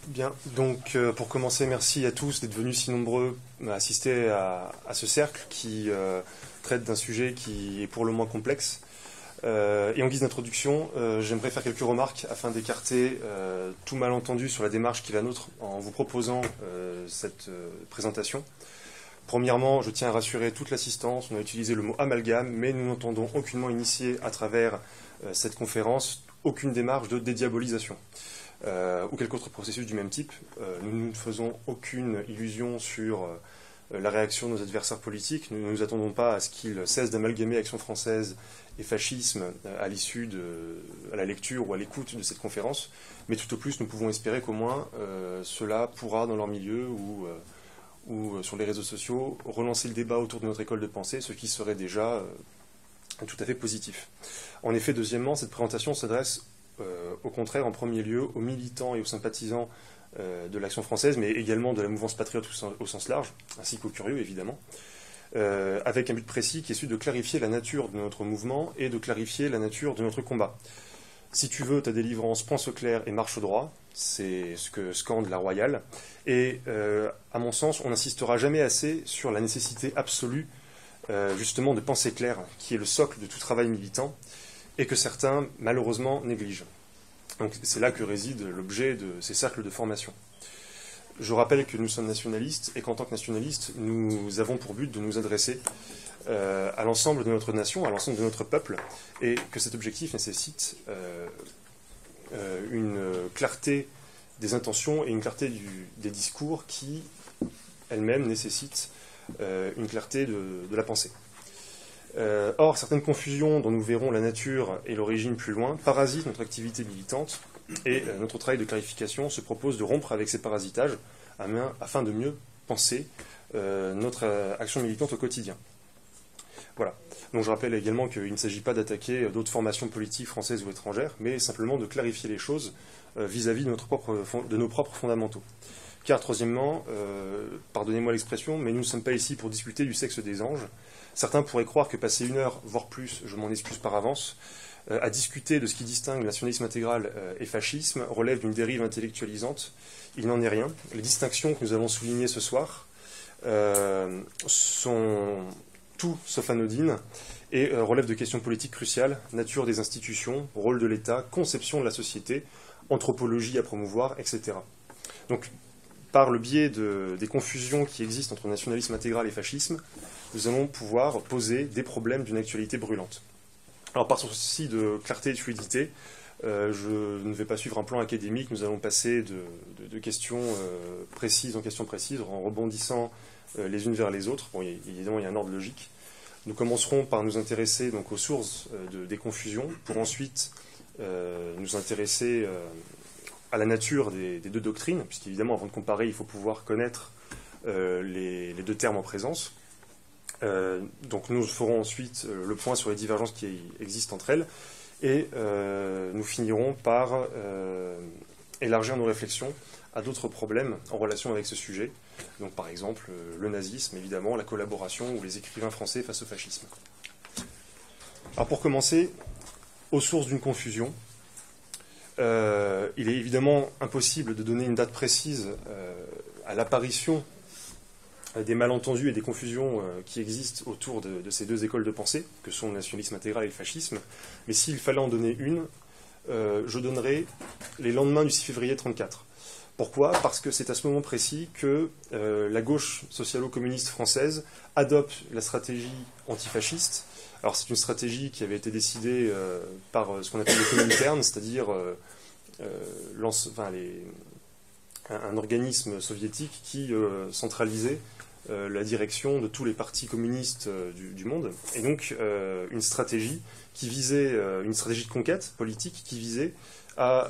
Bien, donc pour commencer, merci à tous d'être venus si nombreux à assister à ce cercle qui traite d'un sujet qui est pour le moins complexe. Et en guise d'introduction, j'aimerais faire quelques remarques afin d'écarter tout malentendu sur la démarche qui est la nôtre en vous proposant cette présentation. Premièrement, je tiens à rassurer toute l'assistance, on a utilisé le mot amalgame, mais nous n'entendons aucunement initier à travers cette conférence aucune démarche de dédiabolisation. Ou quelque autre processus du même type. Nous ne faisons aucune illusion sur la réaction de nos adversaires politiques. Nous ne nous attendons pas à ce qu'ils cessent d'amalgamer Action française et fascisme à l'issue à la lecture ou à l'écoute de cette conférence. Mais tout au plus, nous pouvons espérer qu'au moins cela pourra, dans leur milieu ou sur les réseaux sociaux, relancer le débat autour de notre école de pensée, ce qui serait déjà tout à fait positif. En effet, deuxièmement, cette présentation s'adresse au contraire, en premier lieu, aux militants et aux sympathisants de l'Action française, mais également de la mouvance patriote au sens large, ainsi qu'aux curieux, évidemment, avec un but précis qui est celui de clarifier la nature de notre mouvement et de clarifier la nature de notre combat. Si tu veux ta délivrance, pense au clair et marche au droit, c'est ce que scande la Royale, et à mon sens, on n'insistera jamais assez sur la nécessité absolue, justement, de penser clair, qui est le socle de tout travail militant, et que certains, malheureusement, négligent. Donc c'est là que réside l'objet de ces cercles de formation. Je rappelle que nous sommes nationalistes, et qu'en tant que nationalistes, nous avons pour but de nous adresser à l'ensemble de notre nation, à l'ensemble de notre peuple, et que cet objectif nécessite une clarté des intentions et une clarté des discours qui, elle-même, nécessitent une clarté de la pensée. Or, certaines confusions dont nous verrons la nature et l'origine plus loin parasitent notre activité militante et notre travail de clarification se propose de rompre avec ces parasitages afin de mieux penser notre action militante au quotidien. Voilà. Donc je rappelle également qu'il ne s'agit pas d'attaquer d'autres formations politiques françaises ou étrangères, mais simplement de clarifier les choses vis-à-vis de nos propres fondamentaux. Car, troisièmement, pardonnez-moi l'expression, mais nous ne sommes pas ici pour discuter du sexe des anges. Certains pourraient croire que passer 1 heure, voire plus, je m'en excuse par avance, à discuter de ce qui distingue nationalisme intégral et fascisme relève d'une dérive intellectualisante. Il n'en est rien. Les distinctions que nous allons souligner ce soir sont tout sauf anodines et relèvent de questions politiques cruciales, nature des institutions, rôle de l'État, conception de la société, anthropologie à promouvoir, etc. Donc, par le biais des confusions qui existent entre nationalisme intégral et fascisme, nous allons pouvoir poser des problèmes d'une actualité brûlante. Alors par souci de clarté et de fluidité, je ne vais pas suivre un plan académique, nous allons passer de questions précises en questions précises, en rebondissant les unes vers les autres. Bon, évidemment, il y a un ordre logique. Nous commencerons par nous intéresser donc, aux sources des confusions, pour ensuite nous intéresser à la nature des deux doctrines, puisqu'évidemment, avant de comparer, il faut pouvoir connaître les deux termes en présence. Donc nous ferons ensuite le point sur les divergences qui existent entre elles, et nous finirons par élargir nos réflexions à d'autres problèmes en relation avec ce sujet, donc par exemple le nazisme, évidemment, la collaboration ou les écrivains français face au fascisme. Alors pour commencer, aux sources d'une confusion, il est évidemment impossible de donner une date précise à l'apparition des malentendus et des confusions qui existent autour de ces deux écoles de pensée, que sont le nationalisme intégral et le fascisme. Mais s'il fallait en donner une, je donnerais les lendemains du 6 février 1934. Pourquoi ? Parce que c'est à ce moment précis que la gauche socialo-communiste française adopte la stratégie antifasciste. Alors c'est une stratégie qui avait été décidée par ce qu'on appelle le Comintern, c'est-à-dire un organisme soviétique qui centralisait la direction de tous les partis communistes du monde, et donc une stratégie une stratégie de conquête politique qui visait à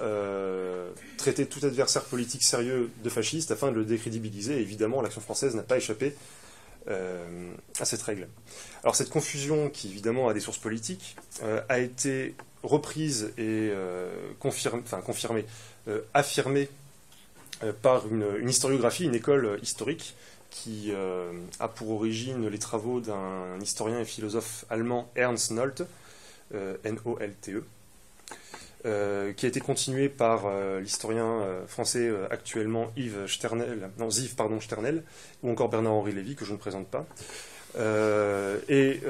traiter tout adversaire politique sérieux de fasciste afin de le décrédibiliser. Et évidemment, l'Action française n'a pas échappé à cette règle. Alors cette confusion, qui évidemment a des sources politiques, a été reprise et affirmée par une historiographie, une école historique qui a pour origine les travaux d'un historien et philosophe allemand, Ernst Nolte, N-O-L-T-E. qui a été continué par l'historien français actuellement Yves Sternel, ou encore Bernard-Henri Lévy, que je ne présente pas.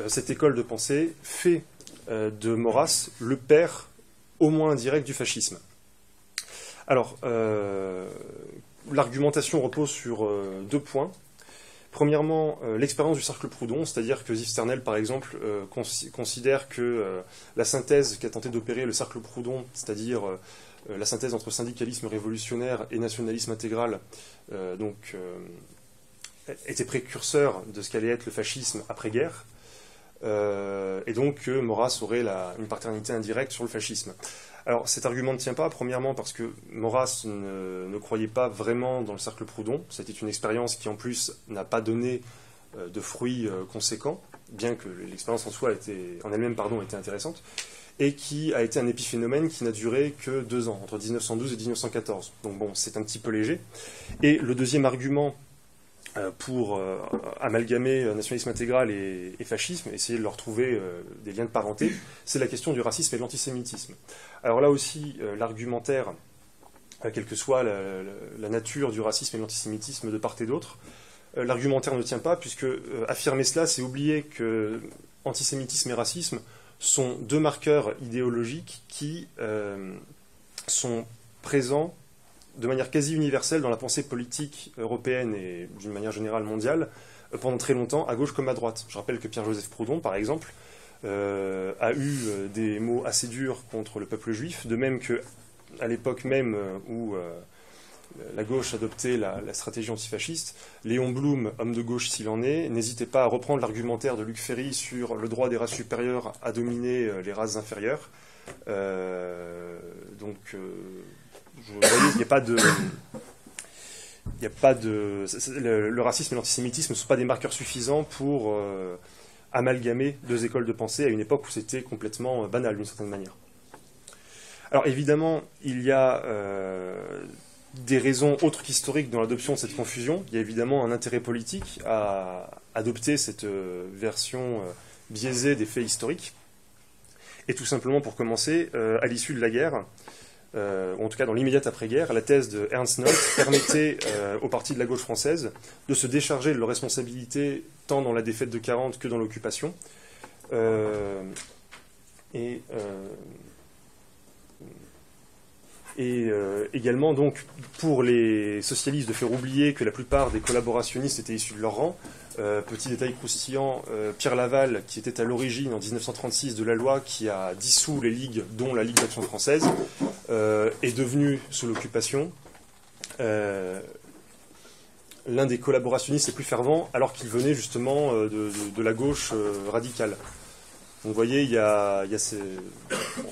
Cette école de pensée fait de Maurras le père au moins indirect du fascisme. Alors, l'argumentation repose sur 2 points. Premièrement, l'expérience du cercle Proudhon, c'est-à-dire que Yves Sternel, par exemple, considère que la synthèse qu'a tenté d'opérer le cercle Proudhon, c'est-à-dire la synthèse entre syndicalisme révolutionnaire et nationalisme intégral, était précurseur de ce qu'allait être le fascisme après-guerre, et donc que Maurras aurait une paternité indirecte sur le fascisme. Alors cet argument ne tient pas, premièrement parce que Maurras ne croyait pas vraiment dans le cercle Proudhon. C'était une expérience qui en plus n'a pas donné de fruits conséquents, bien que l'expérience en elle-même était intéressante, et qui a été un épiphénomène qui n'a duré que 2 ans, entre 1912 et 1914. Donc bon, c'est un petit peu léger. Et le deuxième argument pour amalgamer nationalisme intégral et fascisme, essayer de leur trouver des liens de parenté, c'est la question du racisme et de l'antisémitisme. Alors là aussi, l'argumentaire, quelle que soit la nature du racisme et de l'antisémitisme de part et d'autre, l'argumentaire ne tient pas, puisque affirmer cela, c'est oublier que antisémitisme et racisme sont 2 marqueurs idéologiques qui sont présents de manière quasi universelle dans la pensée politique européenne et d'une manière générale mondiale pendant très longtemps, à gauche comme à droite. Je rappelle que Pierre-Joseph Proudhon, par exemple, a eu des mots assez durs contre le peuple juif, de même qu'à l'époque même où la gauche adoptait la stratégie antifasciste, Léon Blum, homme de gauche s'il en est, n'hésitait pas à reprendre l'argumentaire de Luc Ferry sur le droit des races supérieures à dominer les races inférieures. Vous voyez, il n'y a pas de... Le racisme et l'antisémitisme ne sont pas des marqueurs suffisants pour amalgamer 2 écoles de pensée à une époque où c'était complètement banal d'une certaine manière. Alors évidemment, il y a des raisons autres qu'historiques dans l'adoption de cette confusion. Il y a évidemment un intérêt politique à adopter cette version biaisée des faits historiques. Et tout simplement, pour commencer, à l'issue de la guerre, ou en tout cas dans l'immédiate après-guerre, la thèse de Ernst Nolte permettait aux partis de la gauche française de se décharger de leurs responsabilités tant dans la défaite de 40 que dans l'occupation. Également, donc, pour les socialistes, de faire oublier que la plupart des collaborationnistes étaient issus de leur rang. Petit détail croustillant, Pierre Laval, qui était à l'origine en 1936 de la loi qui a dissous les ligues, dont la Ligue d'Action française, est devenu, sous l'occupation, l'un des collaborationnistes les plus fervents, alors qu'il venait justement de la gauche radicale. Donc vous voyez,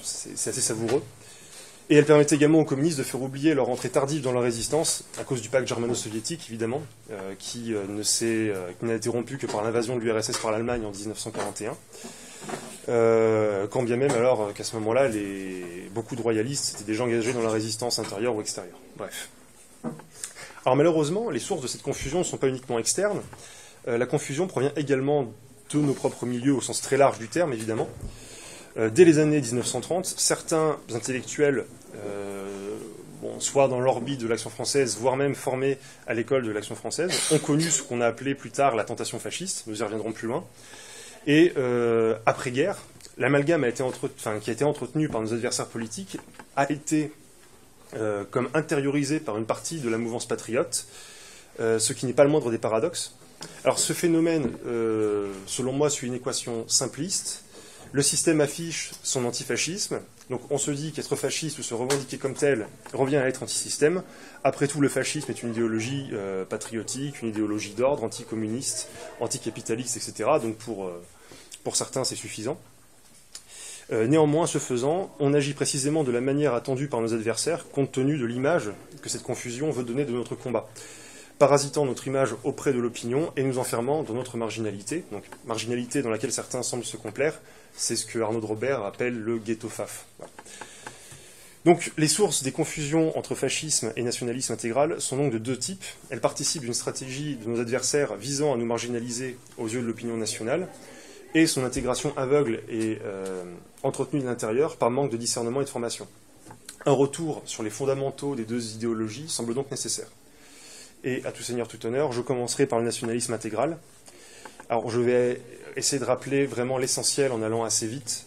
c'est assez savoureux. Et elle permettait également aux communistes de faire oublier leur entrée tardive dans la résistance, à cause du pacte germano-soviétique, évidemment, qui n'a été rompu que par l'invasion de l'URSS par l'Allemagne en 1941. Quand bien même, alors, qu'à ce moment-là, beaucoup de royalistes étaient déjà engagés dans la résistance intérieure ou extérieure. Bref. Alors malheureusement, les sources de cette confusion ne sont pas uniquement externes. La confusion provient également de nos propres milieux, au sens très large du terme, évidemment. Dès les années 1930, certains intellectuels, soit dans l'orbite de l'Action française, voire même formés à l'école de l'Action française, ont connu ce qu'on a appelé plus tard la tentation fasciste, nous y reviendrons plus loin. Et après-guerre, l'amalgame qui a été entretenu par nos adversaires politiques a été comme intériorisé par une partie de la mouvance patriote, ce qui n'est pas le moindre des paradoxes. Alors ce phénomène, selon moi, suit une équation simpliste. Le système affiche son antifascisme, donc on se dit qu'être fasciste ou se revendiquer comme tel revient à être antisystème. Après tout, le fascisme est une idéologie patriotique, une idéologie d'ordre, anticommuniste, anticapitaliste, etc. Donc pour certains, c'est suffisant. Néanmoins, ce faisant, on agit précisément de la manière attendue par nos adversaires, compte tenu de l'image que cette confusion veut donner de notre combat, parasitant notre image auprès de l'opinion et nous enfermant dans notre marginalité, donc marginalité dans laquelle certains semblent se complaire. C'est ce que Arnaud de Robert appelle le ghetto faf. Voilà. Donc les sources des confusions entre fascisme et nationalisme intégral sont donc de 2 types. Elles participent d'une stratégie de nos adversaires visant à nous marginaliser aux yeux de l'opinion nationale, et son intégration aveugle et entretenue de l'intérieur par manque de discernement et de formation. Un retour sur les fondamentaux des deux idéologies semble donc nécessaire. Et à tout seigneur, tout honneur, je commencerai par le nationalisme intégral. Alors je vais essayer de rappeler vraiment l'essentiel en allant assez vite.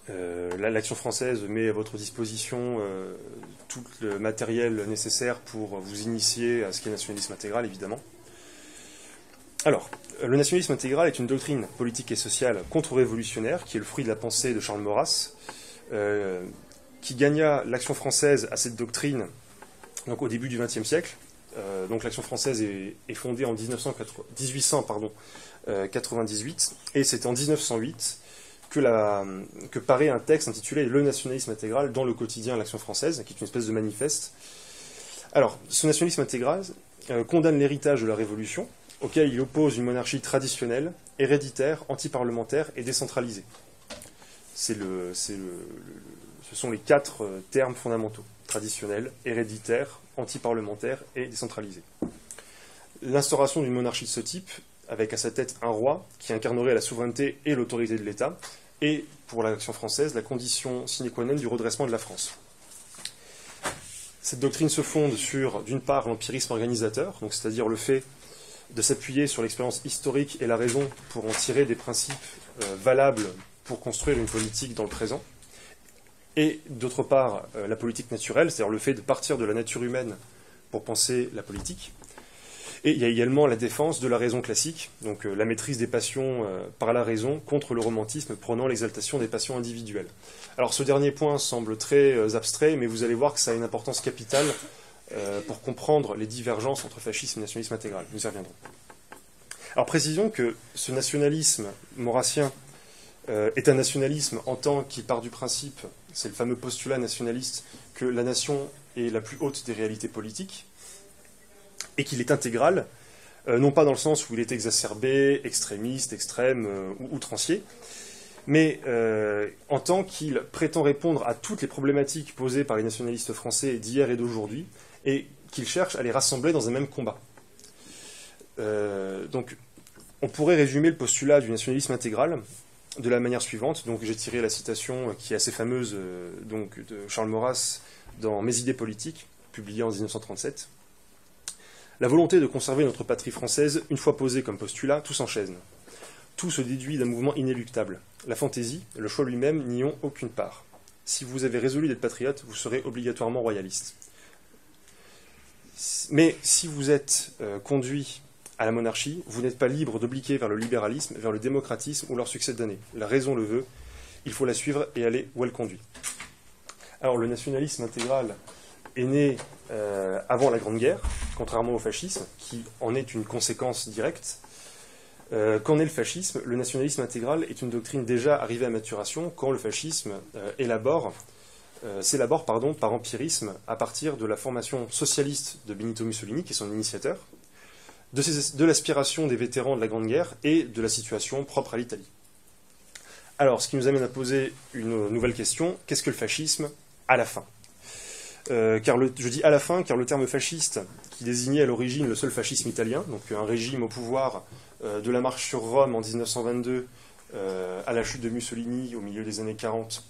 L'Action française met à votre disposition tout le matériel nécessaire pour vous initier à ce qu'est le nationalisme intégral, évidemment. Alors, le nationalisme intégral est une doctrine politique et sociale contre-révolutionnaire qui est le fruit de la pensée de Charles Maurras, qui gagna l'Action française à cette doctrine donc, au début du XXe siècle. Donc l'Action française est fondée en 1898, et c'est en 1908 que paraît un texte intitulé « Le nationalisme intégral » dans le quotidien L'Action française, qui est une espèce de manifeste. Alors, ce nationalisme intégral condamne l'héritage de la Révolution, auquel il oppose une monarchie traditionnelle, héréditaire, antiparlementaire et décentralisée. Ce sont les quatre termes fondamentaux: traditionnel, héréditaire, antiparlementaire et décentralisé. L'instauration d'une monarchie de ce type, avec à sa tête un roi qui incarnerait la souveraineté et l'autorité de l'État, est, pour l'Action française, la condition sine qua non du redressement de la France. Cette doctrine se fonde sur, d'une part, l'empirisme organisateur, donc c'est-à-dire le fait de s'appuyer sur l'expérience historique et la raison pour en tirer des principes valables pour construire une politique dans le présent, et d'autre part, la politique naturelle, c'est-à-dire le fait de partir de la nature humaine pour penser la politique. Et il y a également la défense de la raison classique, donc la maîtrise des passions par la raison contre le romantisme prônant l'exaltation des passions individuelles. Alors ce dernier point semble très abstrait, mais vous allez voir que ça a une importance capitale pour comprendre les divergences entre fascisme et nationalisme intégral. Nous y reviendrons. Alors précisons que ce nationalisme maurassien est un nationalisme en tant qu'il part du principe, c'est le fameux postulat nationaliste, que la nation est la plus haute des réalités politiques, et qu'il est intégral, non pas dans le sens où il est exacerbé, extrémiste, extrême ou outrancier, mais en tant qu'il prétend répondre à toutes les problématiques posées par les nationalistes français d'hier et d'aujourd'hui, et qu'il cherche à les rassembler dans un même combat. Donc, on pourrait résumer le postulat du nationalisme intégral de la manière suivante. Donc, j'ai tiré la citation qui est assez fameuse donc, de Charles Maurras dans Mes idées politiques, publiée en 1937. La volonté de conserver notre patrie française, une fois posée comme postulat, tout s'enchaîne. Tout se déduit d'un mouvement inéluctable. La fantaisie, le choix lui-même n'y ont aucune part. Si vous avez résolu d'être patriote, vous serez obligatoirement royaliste. Mais si vous êtes conduit à la monarchie, vous n'êtes pas libre d'obliquer vers le libéralisme, vers le démocratisme ou leur succès d'année. La raison le veut, il faut la suivre et aller où elle conduit. Alors le nationalisme intégral est né avant la Grande Guerre, contrairement au fascisme, qui en est une conséquence directe. Qu'en est le fascisme? Le nationalisme intégral est une doctrine déjà arrivée à maturation quand le fascisme s'élabore par empirisme à partir de la formation socialiste de Benito Mussolini, qui est son initiateur, de l'aspiration des vétérans de la Grande Guerre et de la situation propre à l'Italie. Alors, ce qui nous amène à poser une nouvelle question: qu'est-ce que le fascisme à la fin? Je dis à la fin, car le terme fasciste, qui désignait à l'origine le seul fascisme italien, donc un régime au pouvoir de la marche sur Rome en 1922 à la chute de Mussolini au milieu des années 40,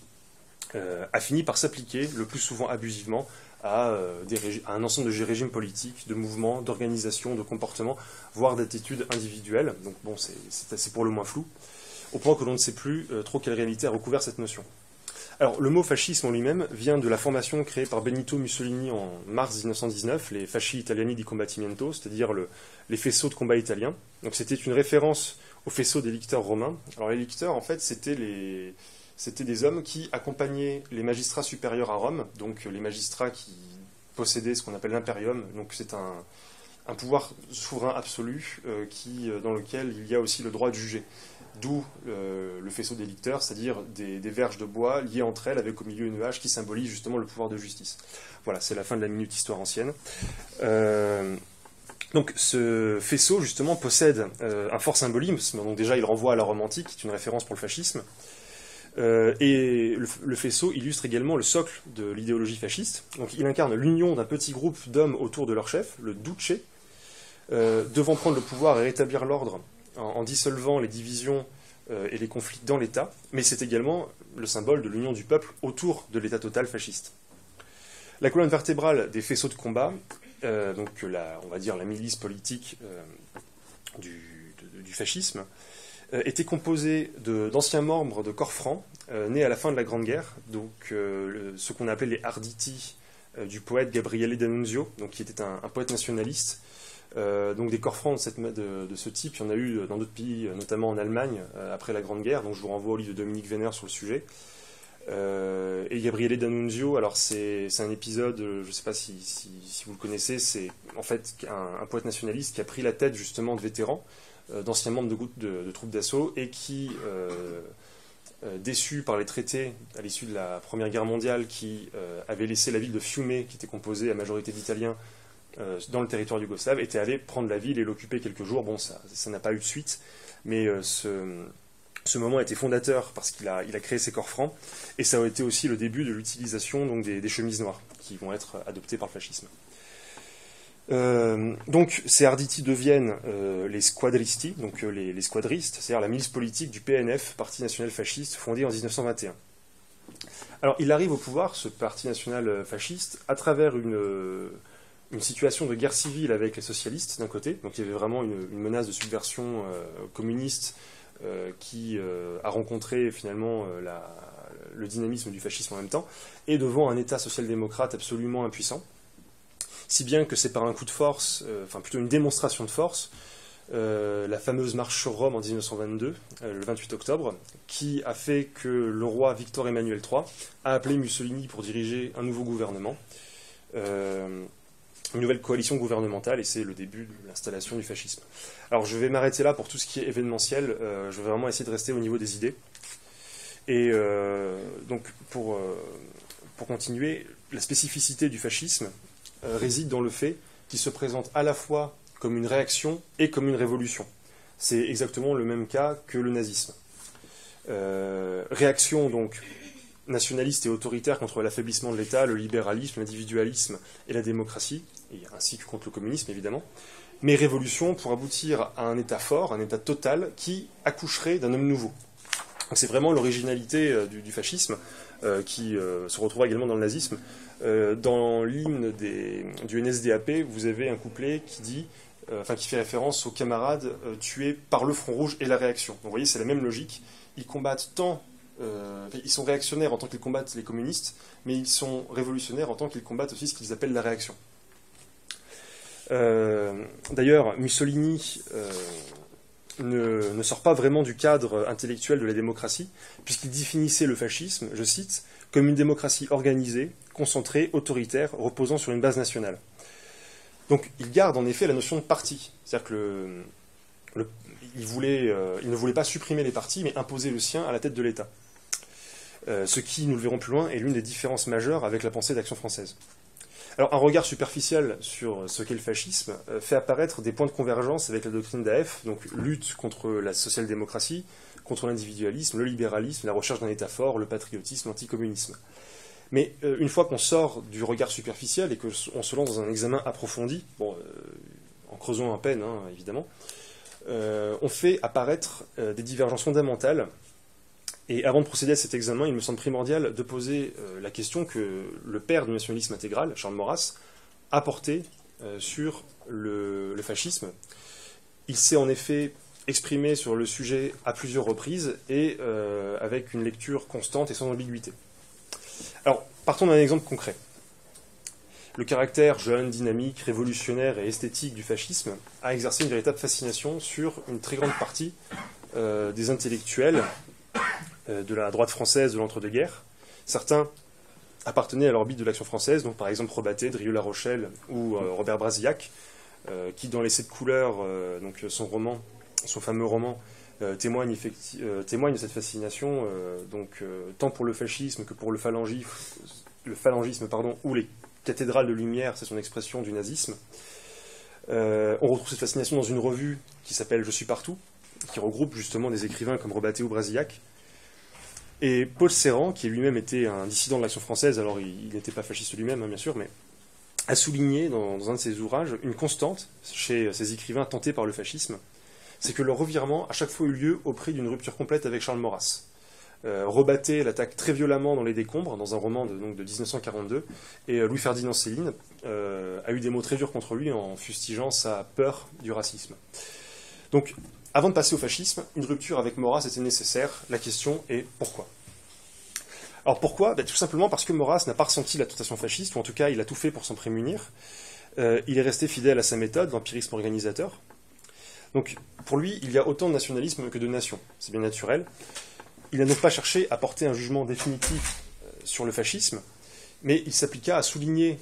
a fini par s'appliquer, le plus souvent abusivement, à un ensemble de régimes politiques, de mouvements, d'organisations, de comportements, voire d'attitudes individuelles. Donc bon, c'est pour le moins flou, au point que l'on ne sait plus trop quelle réalité a recouvert cette notion. Alors, le mot fascisme en lui-même vient de la formation créée par Benito Mussolini en mars 1919, les Fasci Italiani di Combattimento, c'est-à-dire les faisceaux de combat italiens. Donc, c'était une référence aux faisceaux des licteurs romains. Alors, les licteurs, en fait, c'était des hommes qui accompagnaient les magistrats supérieurs à Rome, donc les magistrats qui possédaient ce qu'on appelle l'imperium. Donc, c'est un pouvoir souverain absolu dans lequel il y a aussi le droit de juger. D'où le faisceau des licteurs, c'est-à-dire des verges de bois liées entre elles avec au milieu une hache qui symbolise justement le pouvoir de justice. Voilà, c'est la fin de la minute histoire ancienne. Donc ce faisceau justement possède un fort symbolisme, donc déjà il renvoie à la Rome antique, qui est une référence pour le fascisme, et le faisceau illustre également le socle de l'idéologie fasciste. Donc il incarne l'union d'un petit groupe d'hommes autour de leur chef, le duce, devant prendre le pouvoir et rétablir l'ordre en dissolvant les divisions et les conflits dans l'État, mais c'est également le symbole de l'union du peuple autour de l'État total fasciste. La colonne vertébrale des faisceaux de combat, on va dire la milice politique du fascisme, était composée d'anciens membres de corps francs nés à la fin de la Grande Guerre, donc ce qu'on appelait les arditi du poète Gabriele D'Annunzio, donc qui était un poète nationaliste. Donc des corps francs de ce type, il y en a eu dans d'autres pays, notamment en Allemagne, après la Grande Guerre, donc je vous renvoie au livre de Dominique Vénère sur le sujet. Et Gabriele D'Annunzio, alors c'est un épisode, je ne sais pas si vous le connaissez, c'est en fait un poète nationaliste qui a pris la tête justement de vétérans, d'anciens membres de troupes d'assaut, et qui, déçus par les traités à l'issue de la Première Guerre mondiale, qui avaient laissé la ville de Fiume, qui était composée à majorité d'Italiens, dans le territoire yougoslave, était allé prendre la ville et l'occuper quelques jours. Bon, ça n'a pas eu de suite, mais ce moment a été fondateur parce qu'il a créé ces corps francs, et ça a été aussi le début de l'utilisation donc des chemises noires qui vont être adoptées par le fascisme. Donc ces arditi deviennent les squadristi, donc les squadristes, c'est-à-dire la milice politique du PNF, Parti national fasciste, fondé en 1921. Alors il arrive au pouvoir, ce Parti national fasciste, à travers une situation de guerre civile avec les socialistes d'un côté, donc il y avait vraiment une menace de subversion communiste qui a rencontré finalement le dynamisme du fascisme en même temps, et devant un État social-démocrate absolument impuissant, si bien que c'est par un coup de force, enfin plutôt une démonstration de force, la fameuse marche sur Rome en 1922, le 28 octobre, qui a fait que le roi Victor Emmanuel III a appelé Mussolini pour diriger un nouveau gouvernement, une nouvelle coalition gouvernementale, et c'est le début de l'installation du fascisme. Alors je vais m'arrêter là pour tout ce qui est événementiel, je vais vraiment essayer de rester au niveau des idées. Et donc pour continuer, la spécificité du fascisme réside dans le fait qu'il se présente à la fois comme une réaction et comme une révolution. C'est exactement le même cas que le nazisme. Réaction donc nationaliste et autoritaire contre l'affaiblissement de l'État, le libéralisme, l'individualisme et la démocratie, et ainsi que contre le communisme évidemment, mais révolution pour aboutir à un État fort, un État total qui accoucherait d'un homme nouveau. Donc c'est vraiment l'originalité du fascisme qui se retrouve également dans le nazisme. Dans l'hymne du NSDAP, vous avez un couplet qui dit, qui fait référence aux camarades tués par le Front Rouge et la réaction. Donc vous voyez, c'est la même logique. Ils combattent ils sont réactionnaires en tant qu'ils combattent les communistes, mais ils sont révolutionnaires en tant qu'ils combattent aussi ce qu'ils appellent la réaction. D'ailleurs, Mussolini ne sort pas vraiment du cadre intellectuel de la démocratie, puisqu'il définissait le fascisme, je cite, comme une démocratie organisée, concentrée, autoritaire, reposant sur une base nationale. Donc il garde en effet la notion de parti. C'est-à-dire que il ne voulait pas supprimer les partis, mais imposer le sien à la tête de l'État. Ce qui, nous le verrons plus loin, est l'une des différences majeures avec la pensée d'Action française. Alors un regard superficiel sur ce qu'est le fascisme fait apparaître des points de convergence avec la doctrine d'AF, donc lutte contre la social-démocratie, contre l'individualisme, le libéralisme, la recherche d'un État fort, le patriotisme, l'anticommunisme. Mais une fois qu'on sort du regard superficiel et qu'on se lance dans un examen approfondi, en creusant à peine évidemment, on fait apparaître des divergences fondamentales. Et avant de procéder à cet examen, il me semble primordial de poser la question que le père du nationalisme intégral, Charles Maurras, a portée sur le fascisme. Il s'est en effet exprimé sur le sujet à plusieurs reprises et avec une lecture constante et sans ambiguïté. Alors, partons d'un exemple concret. Le caractère jeune, dynamique, révolutionnaire et esthétique du fascisme a exercé une véritable fascination sur une très grande partie des intellectuels de la droite française de l'entre-deux-guerres. Certains appartenaient à l'orbite de l'Action française, donc par exemple Rebatté, Drieux-La Rochelle ou Robert Brasillac, qui dans Les Sept couleurs, donc son fameux roman, témoigne de cette fascination, tant pour le fascisme que pour le phalangisme, ou les cathédrales de lumière, c'est son expression du nazisme. On retrouve cette fascination dans une revue qui s'appelle Je suis partout, qui regroupe justement des écrivains comme Rebatté ou Brasillac. Et Paul Ceran, qui lui-même était un dissident de l'Action française, alors il n'était pas fasciste lui-même, bien sûr, mais a souligné dans un de ses ouvrages une constante chez ces écrivains tentés par le fascisme, c'est que le revirement a chaque fois eu lieu au prix d'une rupture complète avec Charles Maurras. Rebatté l'attaque très violemment dans les décombres, dans un roman de 1942, et Louis-Ferdinand Céline a eu des mots très durs contre lui en fustigeant sa peur du racisme. Donc, avant de passer au fascisme, une rupture avec Maurras était nécessaire. La question est pourquoi ? Alors pourquoi ? Tout simplement parce que Maurras n'a pas ressenti la tentation fasciste, ou en tout cas il a tout fait pour s'en prémunir. Il est resté fidèle à sa méthode, vampirisme organisateur. Donc pour lui, il y a autant de nationalisme que de nation. C'est bien naturel. Il n'a donc pas cherché à porter un jugement définitif sur le fascisme, mais il s'appliqua à souligner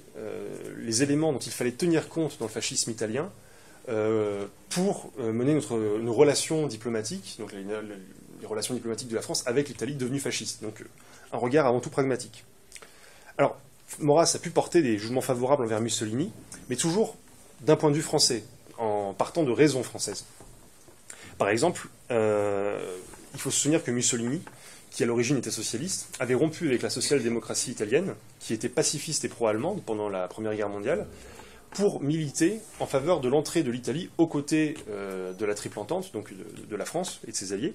les éléments dont il fallait tenir compte dans le fascisme italien pour mener nos relations diplomatiques, donc les relations diplomatiques de la France avec l'Italie devenue fasciste. Donc un regard avant tout pragmatique. Alors, Maurras a pu porter des jugements favorables envers Mussolini, mais toujours d'un point de vue français, en partant de raisons françaises. Par exemple, il faut se souvenir que Mussolini, qui à l'origine était socialiste, avait rompu avec la social-démocratie italienne, qui était pacifiste et pro-allemande pendant la Première Guerre mondiale, pour militer en faveur de l'entrée de l'Italie aux côtés de la Triple Entente, donc de la France et de ses alliés.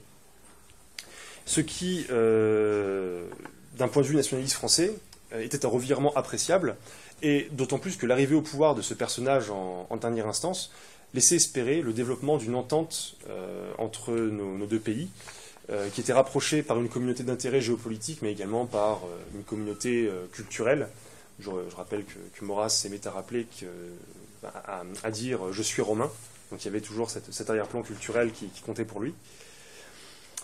Ce qui, d'un point de vue nationaliste français, était un revirement appréciable, et d'autant plus que l'arrivée au pouvoir de ce personnage en dernière instance laissait espérer le développement d'une entente entre nos deux pays, qui était rapprochée par une communauté d'intérêts géopolitiques, mais également par une communauté culturelle. Je rappelle que Maurras aimait à rappeler, à dire « je suis romain », donc il y avait toujours cet arrière-plan culturel qui comptait pour lui.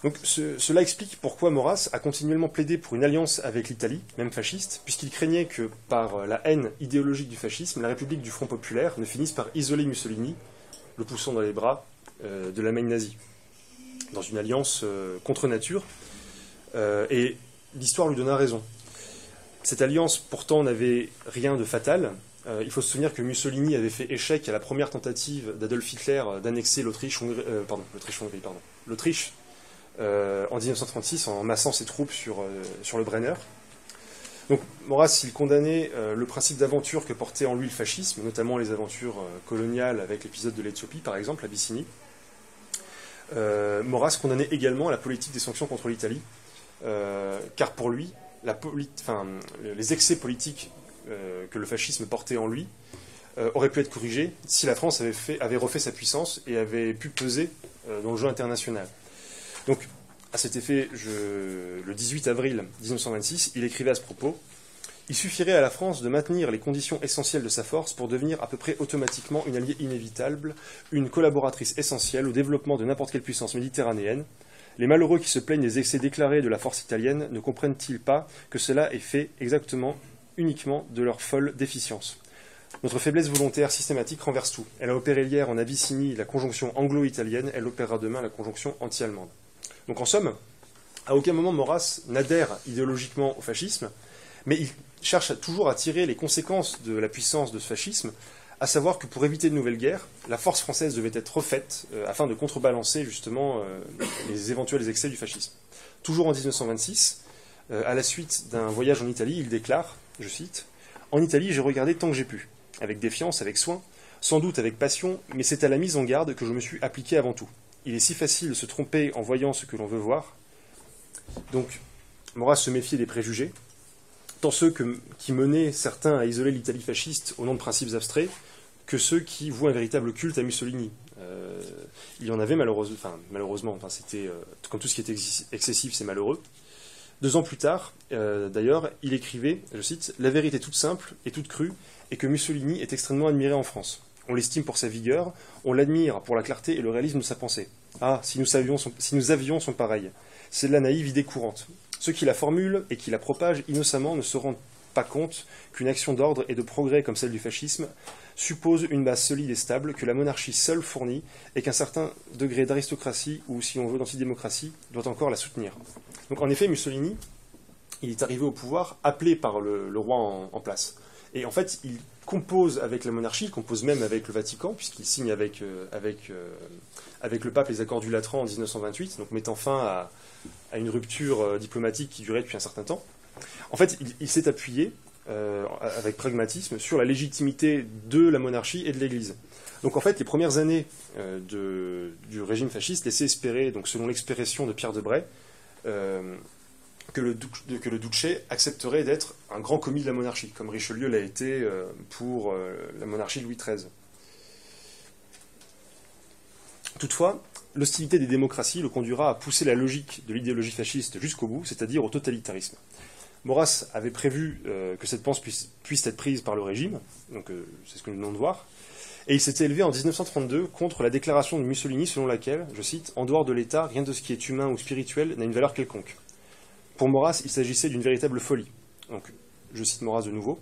Donc cela explique pourquoi Maurras a continuellement plaidé pour une alliance avec l'Italie, même fasciste, puisqu'il craignait que, par la haine idéologique du fascisme, la République du Front populaire ne finisse par isoler Mussolini, le poussant dans les bras de l'Allemagne nazie, dans une alliance contre nature. Et l'histoire lui donna raison. Cette alliance, pourtant, n'avait rien de fatal. Il faut se souvenir que Mussolini avait fait échec à la première tentative d'Adolf Hitler d'annexer l'Autriche en 1936 en massant ses troupes sur le Brenner. Donc Maurras, il condamnait le principe d'aventure que portait en lui le fascisme, notamment les aventures coloniales avec l'épisode de l'Éthiopie, par exemple, l'Abyssinie. Maurras condamnait également la politique des sanctions contre l'Italie, car pour lui, les excès politiques que le fascisme portait en lui auraient pu être corrigés si la France avait refait sa puissance et avait pu peser dans le jeu international. Donc, à cet effet, le 18 avril 1926, il écrivait à ce propos « Il suffirait à la France de maintenir les conditions essentielles de sa force pour devenir à peu près automatiquement une alliée inévitable, une collaboratrice essentielle au développement de n'importe quelle puissance méditerranéenne. Les malheureux qui se plaignent des excès déclarés de la force italienne ne comprennent-ils pas que cela est fait uniquement de leur folle déficience ? Notre faiblesse volontaire systématique renverse tout. Elle a opéré hier en Abyssinie la conjonction anglo-italienne, elle opérera demain la conjonction anti-allemande. » Donc en somme, à aucun moment Maurras n'adhère idéologiquement au fascisme, mais il cherche toujours à tirer les conséquences de la puissance de ce fascisme, à savoir que pour éviter de nouvelles guerres, la force française devait être refaite afin de contrebalancer justement les éventuels excès du fascisme. Toujours en 1926, à la suite d'un voyage en Italie, il déclare, je cite, « En Italie, j'ai regardé tant que j'ai pu, avec défiance, avec soin, sans doute avec passion, mais c'est à la mise en garde que je me suis appliqué avant tout. Il est si facile de se tromper en voyant ce que l'on veut voir. » Donc, Maurras se méfiait des préjugés, tant ceux qui menaient certains à isoler l'Italie fasciste au nom de principes abstraits, que ceux qui vouent un véritable culte à Mussolini. Il y en avait malheureusement, c'était comme tout ce qui était excessif, c'est malheureux. 2 ans plus tard, d'ailleurs, il écrivait, je cite, « La vérité toute simple et toute crue est que Mussolini est extrêmement admiré en France. On l'estime pour sa vigueur, on l'admire pour la clarté et le réalisme de sa pensée. Ah, si nous avions son pareil. C'est de la naïve idée courante. Ceux qui la formulent et qui la propagent innocemment ne se rendent pas compte qu'une action d'ordre et de progrès comme celle du fascisme suppose une base solide et stable que la monarchie seule fournit et qu'un certain degré d'aristocratie, ou si on veut d'antidémocratie, doit encore la soutenir. » Donc en effet, Mussolini, il est arrivé au pouvoir appelé par le roi en place. Et en fait, il compose avec la monarchie, il compose même avec le Vatican, puisqu'il signe avec le pape les accords du Latran en 1928, donc mettant fin à une rupture diplomatique qui durait depuis un certain temps. En fait, il s'est appuyé avec pragmatisme, sur la légitimité de la monarchie et de l'Église. Donc en fait, les premières années du régime fasciste laissaient espérer, donc selon l'expression de Pierre de Bray, que le duce accepterait d'être un grand commis de la monarchie, comme Richelieu l'a été pour la monarchie de Louis XIII. Toutefois, l'hostilité des démocraties le conduira à pousser la logique de l'idéologie fasciste jusqu'au bout, c'est-à-dire au totalitarisme. Maurras avait prévu que cette panse puisse être prise par le régime, donc c'est ce que nous venons de voir, et il s'était élevé en 1932 contre la déclaration de Mussolini selon laquelle, je cite, « En dehors de l'État, rien de ce qui est humain ou spirituel n'a une valeur quelconque ». Pour Maurras, il s'agissait d'une véritable folie. Donc, je cite Maurras de nouveau.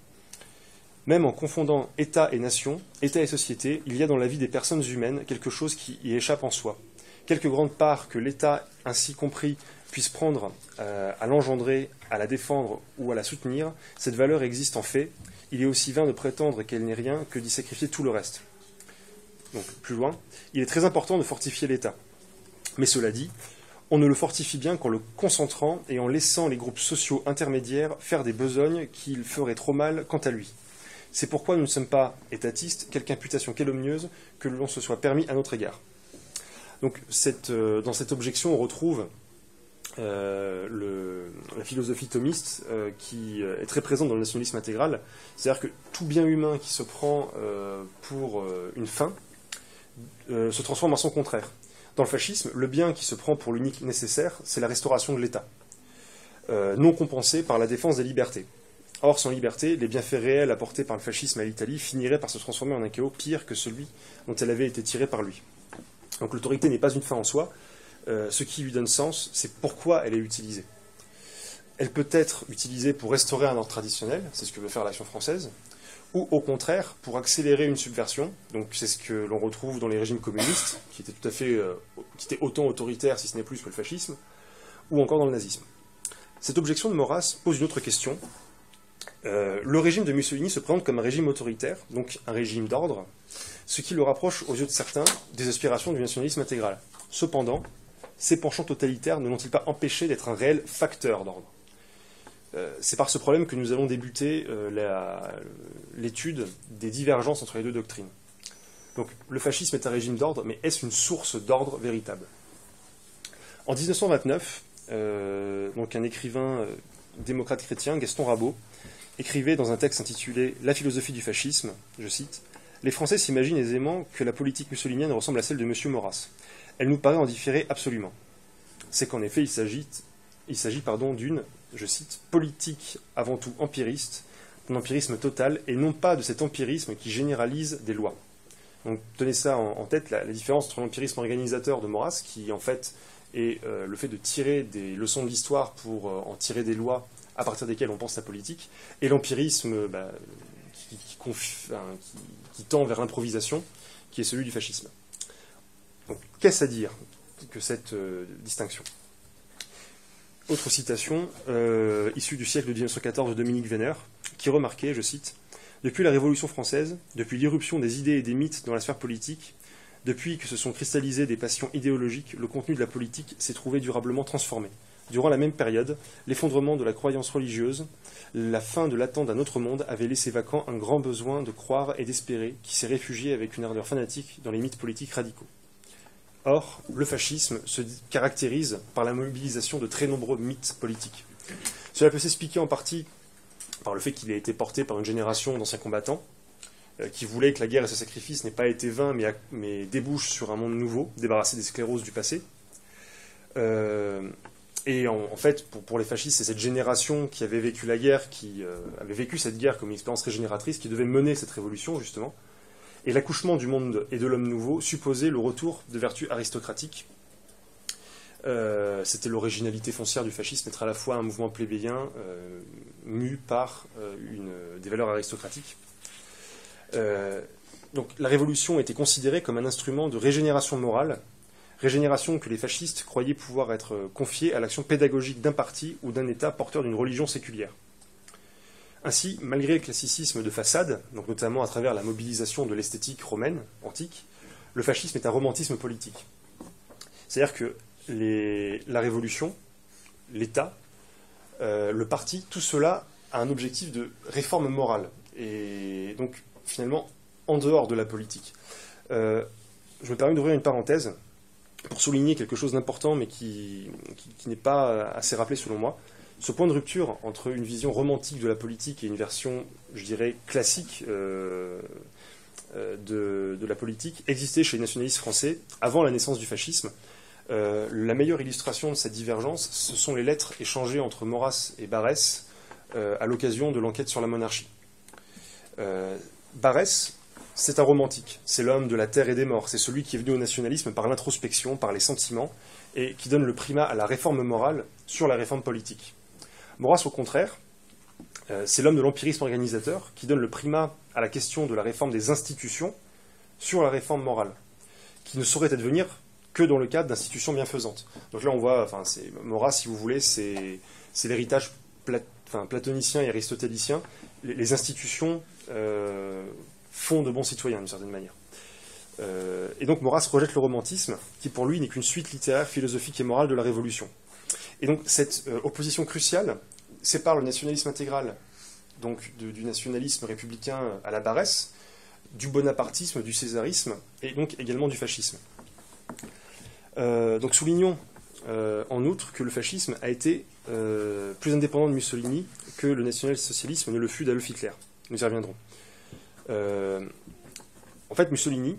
Même en confondant État et nation, État et société, il y a dans la vie des personnes humaines quelque chose qui y échappe en soi. Quelque grande part que l'État, ainsi compris, puisse prendre à l'engendrer, à la défendre ou à la soutenir, cette valeur existe en fait. Il est aussi vain de prétendre qu'elle n'est rien que d'y sacrifier tout le reste. Donc, plus loin, il est très important de fortifier l'État. Mais cela dit, on ne le fortifie bien qu'en le concentrant et en laissant les groupes sociaux intermédiaires faire des besognes qu'il ferait trop mal quant à lui. C'est pourquoi nous ne sommes pas étatistes, quelque imputation calomnieuse que l'on se soit permis à notre égard. Donc, dans cette objection, on retrouve la philosophie thomiste qui est très présente dans le nationalisme intégral. C'est-à-dire que tout bien humain qui se prend pour une fin se transforme en son contraire. Dans le fascisme, le bien qui se prend pour l'unique nécessaire, c'est la restauration de l'État, non compensée par la défense des libertés. Or, sans liberté, les bienfaits réels apportés par le fascisme à l'Italie finiraient par se transformer en un chaos pire que celui dont elle avait été tirée par lui. Donc l'autorité n'est pas une fin en soi. Ce qui lui donne sens, c'est pourquoi elle est utilisée. Elle peut être utilisée pour restaurer un ordre traditionnel, c'est ce que veut faire l'Action française, ou au contraire pour accélérer une subversion. Donc c'est ce que l'on retrouve dans les régimes communistes, qui étaient qui étaient autant autoritaires, si ce n'est plus, que le fascisme, ou encore dans le nazisme. Cette objection de Maurras pose une autre question. Le régime de Mussolini se présente comme un régime autoritaire, donc un régime d'ordre, ce qui le rapproche aux yeux de certains des aspirations du nationalisme intégral. Cependant, ces penchants totalitaires ne l'ont-ils pas empêché d'être un réel facteur d'ordre? C'est par ce problème que nous allons débuter l'étude des divergences entre les deux doctrines. Donc, le fascisme est un régime d'ordre, mais est-ce une source d'ordre véritable? En 1929, donc un écrivain démocrate chrétien, Gaston Rabot, écrivait dans un texte intitulé « La philosophie du fascisme », je cite, « Les Français s'imaginent aisément que la politique mussolinienne ressemble à celle de M. Maurras. Elle nous paraît en différer absolument. C'est qu'en effet, il s'agit d'une, je cite, politique avant tout empiriste, d'un empirisme total, et non pas de cet empirisme qui généralise des lois. » Donc tenez ça en tête, la différence entre l'empirisme organisateur de Maurras, qui en fait est le fait de tirer des leçons de l'histoire pour en tirer des lois à partir desquelles on pense la politique, et l'empirisme qui tend vers l'improvisation, qui est celui du fascisme. Donc, qu'est-ce à dire que cette distinction? Autre citation, issue du siècle de 1914 de Dominique Vénère, qui remarquait, je cite, « Depuis la Révolution française, depuis l'irruption des idées et des mythes dans la sphère politique, depuis que se sont cristallisées des passions idéologiques, le contenu de la politique s'est trouvé durablement transformé. Durant la même période, l'effondrement de la croyance religieuse, la fin de l'attente d'un autre monde avait laissé vacant un grand besoin de croire et d'espérer qui s'est réfugié avec une ardeur fanatique dans les mythes politiques radicaux. Or, le fascisme se caractérise par la mobilisation de très nombreux mythes politiques. Cela peut s'expliquer en partie par le fait qu'il a été porté par une génération d'anciens combattants qui voulaient que la guerre et ce sacrifice n'aient pas été vains mais débouchent sur un monde nouveau, débarrassé des scléroses du passé. Et en fait, pour les fascistes, c'est cette génération qui avait vécu la guerre, qui avait vécu cette guerre comme une expérience régénératrice, qui devait mener cette révolution, justement. Et l'accouchement du monde et de l'homme nouveau supposait le retour de vertus aristocratiques. C'était l'originalité foncière du fascisme, être à la fois un mouvement plébéien mu par des valeurs aristocratiques. Donc la révolution était considérée comme un instrument de régénération morale, régénération que les fascistes croyaient pouvoir être confiée à l'action pédagogique d'un parti ou d'un État porteur d'une religion séculière. Ainsi, malgré le classicisme de façade, donc notamment à travers la mobilisation de l'esthétique romaine, antique, le fascisme est un romantisme politique. C'est-à-dire que la révolution, l'État, le parti, tout cela a un objectif de réforme morale, et donc finalement en dehors de la politique. Je me permets d'ouvrir une parenthèse pour souligner quelque chose d'important, mais qui n'est pas assez rappelé selon moi. Ce point de rupture entre une vision romantique de la politique et une version, je dirais, classique de la politique existait chez les nationalistes français avant la naissance du fascisme. La meilleure illustration de cette divergence, ce sont les lettres échangées entre Maurras et Barrès à l'occasion de l'enquête sur la monarchie. Barrès, c'est un romantique, c'est l'homme de la terre et des morts, c'est celui qui est venu au nationalisme par l'introspection, par les sentiments, et qui donne le primat à la réforme morale sur la réforme politique. Maurras, au contraire, c'est l'homme de l'empirisme organisateur qui donne le primat à la question de la réforme des institutions sur la réforme morale, qui ne saurait advenir que dans le cadre d'institutions bienfaisantes. Donc là, on voit, Maurras, si vous voulez, c'est l'héritage platonicien et aristotélicien. Les institutions font de bons citoyens, d'une certaine manière. Et donc Maurras rejette le romantisme, qui pour lui n'est qu'une suite littéraire, philosophique et morale de la Révolution. Et donc cette opposition cruciale sépare le nationalisme intégral donc du nationalisme républicain à la Barrès, du bonapartisme, du césarisme, et donc également du fascisme. Donc soulignons en outre que le fascisme a été plus indépendant de Mussolini que le national-socialisme ne le fut d'Adolf Hitler. Nous y reviendrons. En fait, Mussolini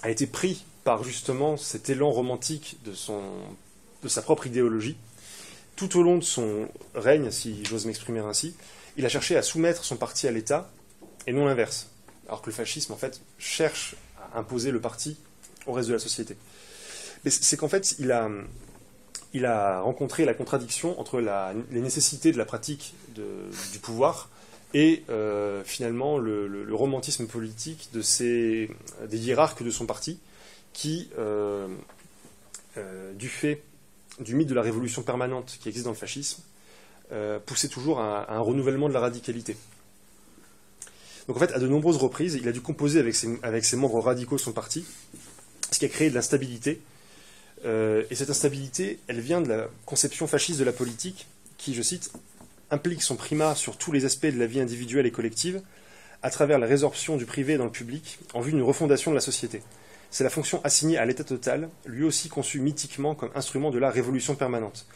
a été pris par justement cet élan romantique de sa propre idéologie. Tout au long de son règne, si j'ose m'exprimer ainsi, il a cherché à soumettre son parti à l'État et non l'inverse. Alors que le fascisme, en fait, cherche à imposer le parti au reste de la société. Mais c'est qu'en fait, il a rencontré la contradiction entre les nécessités de la pratique du pouvoir et finalement le romantisme politique des hiérarques de son parti qui, du fait du mythe de la révolution permanente qui existe dans le fascisme, poussait toujours à un renouvellement de la radicalité. Donc en fait, à de nombreuses reprises, il a dû composer avec ses membres radicaux de son parti, ce qui a créé de l'instabilité. Et cette instabilité, elle vient de la conception fasciste de la politique qui, je cite, implique son primat sur tous les aspects de la vie individuelle et collective à travers la résorption du privé dans le public en vue d'une refondation de la société. C'est la fonction assignée à l'État total, lui aussi conçu mythiquement comme instrument de la révolution permanente.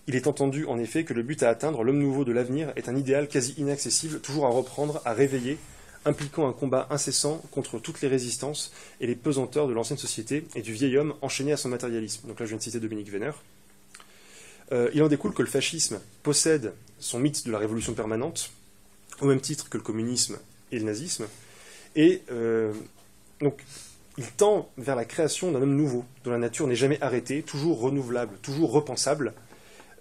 Il est entendu en effet que le but à atteindre, l'homme nouveau de l'avenir, est un idéal quasi inaccessible, toujours à reprendre, à réveiller, impliquant un combat incessant contre toutes les résistances et les pesanteurs de l'ancienne société et du vieil homme enchaîné à son matérialisme. Donc là, je viens de citer Dominique Venner. Il en découle que le fascisme possède son mythe de la révolution permanente, au même titre que le communisme et le nazisme, et donc il tend vers la création d'un homme nouveau, dont la nature n'est jamais arrêtée, toujours renouvelable, toujours repensable,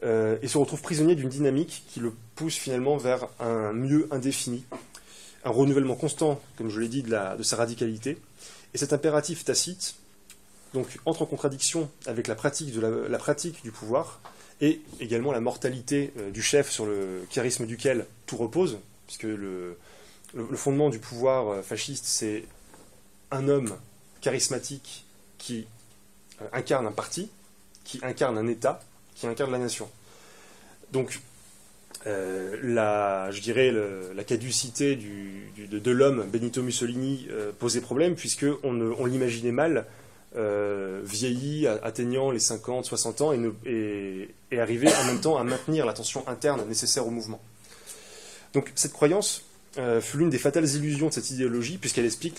et se retrouve prisonnier d'une dynamique qui le pousse finalement vers un mieux indéfini, un renouvellement constant, comme je l'ai dit, de sa radicalité. Et cet impératif tacite donc, entre en contradiction avec la pratique du pouvoir et également la mortalité du chef sur le charisme duquel tout repose, puisque le fondement du pouvoir fasciste, c'est un homme charismatique qui incarne un parti, qui incarne un État, qui incarne la nation. Donc, la caducité de l'homme Benito Mussolini posait problème, puisqu'on l'imaginait mal vieilli, atteignant les 50, 60 ans, et arriver en même temps à maintenir la tension interne nécessaire au mouvement. Donc cette croyance fut l'une des fatales illusions de cette idéologie, puisqu'elle explique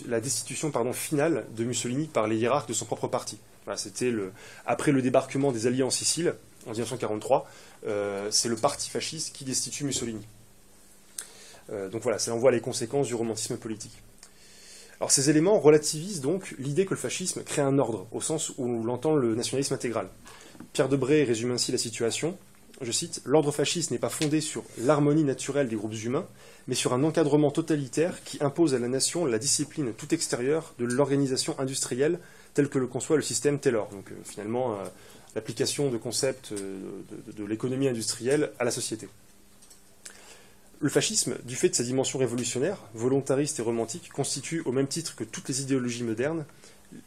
la destitution finale de Mussolini par les hiérarques de son propre parti. Voilà, c'était après le débarquement des Alliés en Sicile, en 1943, c'est le parti fasciste qui destitue Mussolini. Donc voilà, ça envoie les conséquences du romantisme politique. Alors ces éléments relativisent donc l'idée que le fascisme crée un ordre, au sens où l'entend le nationalisme intégral. Pierre Debré résume ainsi la situation, je cite, « L'ordre fasciste n'est pas fondé sur l'harmonie naturelle des groupes humains, mais sur un encadrement totalitaire qui impose à la nation la discipline tout extérieure de l'organisation industrielle telle que le conçoit le système Taylor. » Donc finalement, l'application de concepts de l'économie industrielle à la société. Le fascisme, du fait de sa dimension révolutionnaire, volontariste et romantique, constitue, au même titre que toutes les idéologies modernes,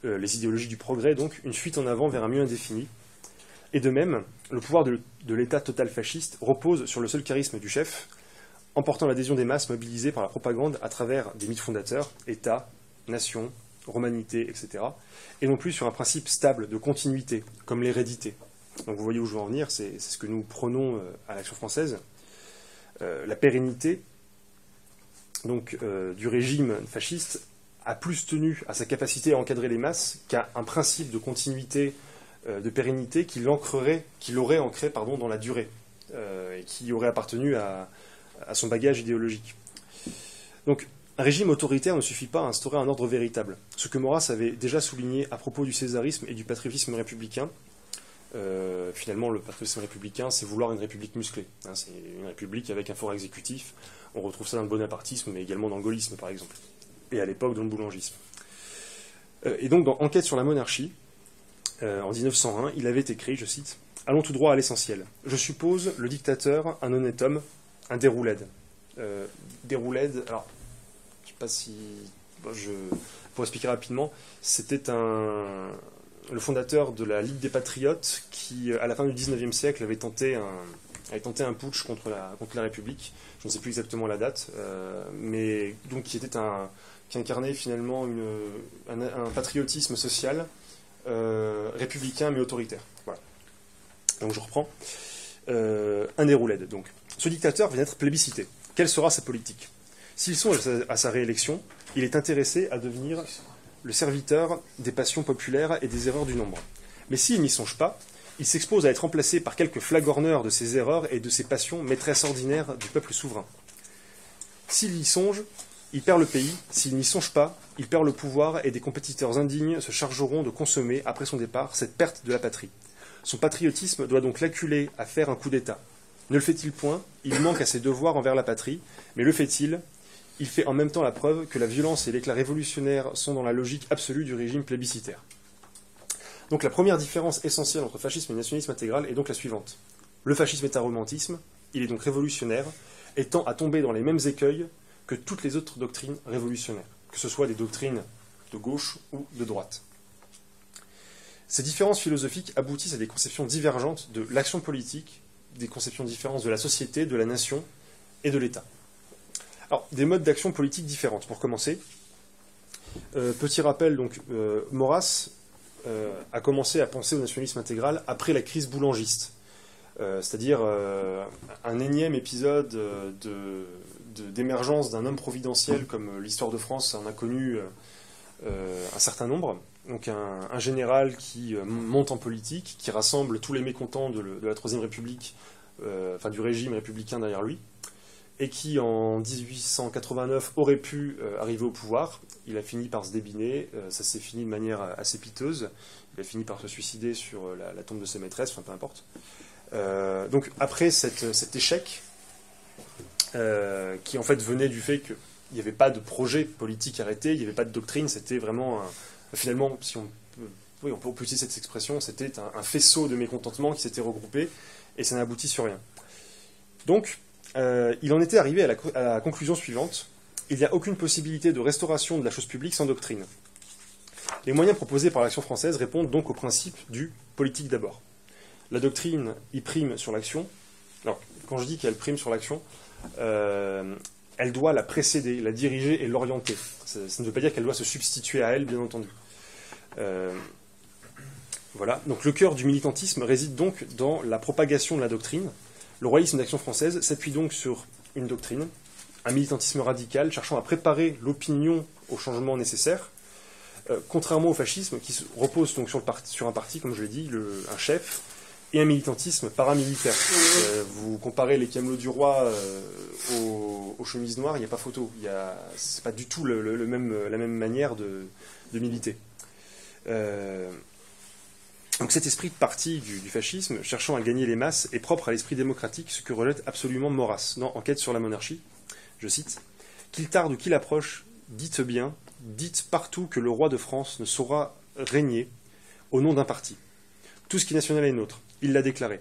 les idéologies du progrès donc, une fuite en avant vers un mieux indéfini. Et de même, le pouvoir de l'État total fasciste repose sur le seul charisme du chef, emportant l'adhésion des masses mobilisées par la propagande à travers des mythes fondateurs, État, nation, romanité, etc., et non plus sur un principe stable de continuité, comme l'hérédité. Donc vous voyez où je veux en venir, c'est ce que nous prenons à l'Action française. La pérennité donc, du régime fasciste a plus tenu à sa capacité à encadrer les masses qu'à un principe de continuité, de pérennité qu'il aurait ancré dans la durée, et qui aurait appartenu à son bagage idéologique. Donc, un régime autoritaire ne suffit pas à instaurer un ordre véritable. Ce que Maurras avait déjà souligné à propos du césarisme et du patriotisme républicain. Finalement, le patriotisme républicain, c'est vouloir une république musclée. Hein, c'est une république avec un fort exécutif. On retrouve ça dans le bonapartisme, mais également dans le gaullisme, par exemple. Et à l'époque, dans le boulangisme. Et donc, dans Enquête sur la monarchie, en 1901, il avait écrit, je cite, « Allons tout droit à l'essentiel. Je suppose le dictateur, un honnête homme, un Déroulède. » Déroulède, alors, je ne sais pas si... pour expliquer rapidement, c'était le fondateur de la Ligue des Patriotes qui, à la fin du XIXe siècle, avait tenté un putsch contre la République. Je ne sais plus exactement la date, mais donc qui incarnait finalement un patriotisme social républicain mais autoritaire. Voilà. Donc je reprends. Un Déroulède, donc. Ce dictateur vient d'être plébiscité. Quelle sera sa politique? S'il songe à sa réélection, il est intéressé à devenir le serviteur des passions populaires et des erreurs du nombre. Mais s'il n'y songe pas, il s'expose à être remplacé par quelques flagorneurs de ses erreurs et de ses passions, maîtresses ordinaires du peuple souverain. S'il y songe, il perd le pays. S'il n'y songe pas, il perd le pouvoir et des compétiteurs indignes se chargeront de consommer, après son départ, cette perte de la patrie. Son patriotisme doit donc l'acculer à faire un coup d'État. Ne le fait-il point? Il manque à ses devoirs envers la patrie, mais le fait-il? Il fait en même temps la preuve que la violence et l'éclat révolutionnaire sont dans la logique absolue du régime plébiscitaire. Donc la première différence essentielle entre fascisme et nationalisme intégral est donc la suivante. Le fascisme est un romantisme, il est donc révolutionnaire, et tend à tomber dans les mêmes écueils que toutes les autres doctrines révolutionnaires, que ce soit des doctrines de gauche ou de droite. Ces différences philosophiques aboutissent à des conceptions divergentes de l'action politique, des conceptions différentes de la société, de la nation et de l'État. Alors, des modes d'action politique différentes. Pour commencer, petit rappel, donc, Maurras a commencé à penser au nationalisme intégral après la crise boulangiste, c'est-à-dire un énième épisode d'émergence d'un homme providentiel comme l'histoire de France en a connu un certain nombre. Donc un général qui monte en politique, qui rassemble tous les mécontents de la Troisième République, du régime républicain derrière lui, et qui, en 1889, aurait pu arriver au pouvoir. Il a fini par se débiner, ça s'est fini de manière assez piteuse. Il a fini par se suicider sur la tombe de ses maîtresses, enfin peu importe. Donc après cet échec, qui en fait venait du fait qu'il n'y avait pas de projet politique arrêté, il n'y avait pas de doctrine, c'était vraiment, finalement, si on peut utiliser cette expression, c'était un faisceau de mécontentement qui s'était regroupé, et ça n'aboutit sur rien. Donc, il en était arrivé à la conclusion suivante: il n'y a aucune possibilité de restauration de la chose publique sans doctrine. Les moyens proposés par l'Action française répondent donc au principe du politique d'abord. La doctrine y prime sur l'action. Alors, quand je dis qu'elle prime sur l'action, elle doit la précéder, la diriger et l'orienter. Ça ne veut pas dire qu'elle doit se substituer à elle, bien entendu. Voilà. Donc le cœur du militantisme réside donc dans la propagation de la doctrine. Le royalisme d'Action française s'appuie donc sur une doctrine, un militantisme radical cherchant à préparer l'opinion au changement nécessaire, contrairement au fascisme qui repose donc sur un parti, comme je l'ai dit, un chef, et un militantisme paramilitaire. Vous comparez les camelots du roi aux chemises noires, il n'y a pas photo. C'est pas du tout la même manière de militer. Donc cet esprit de parti du fascisme, cherchant à gagner les masses, est propre à l'esprit démocratique, ce que rejette absolument Maurras dans Enquête sur la monarchie. Je cite: « Qu'il tarde ou qu'il approche, dites bien, dites partout que le roi de France ne saura régner au nom d'un parti. Tout ce qui est national est nôtre. Il l'a déclaré.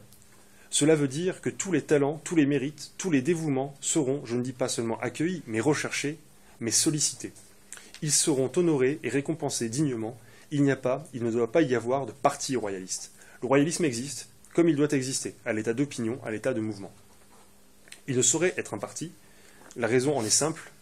Cela veut dire que tous les talents, tous les mérites, tous les dévouements seront, je ne dis pas seulement accueillis, mais recherchés, mais sollicités. Ils seront honorés et récompensés dignement. Il ne doit pas y avoir de parti royaliste. Le royalisme existe, comme il doit exister, à l'état d'opinion, à l'état de mouvement. Il ne saurait être un parti. La raison en est simple.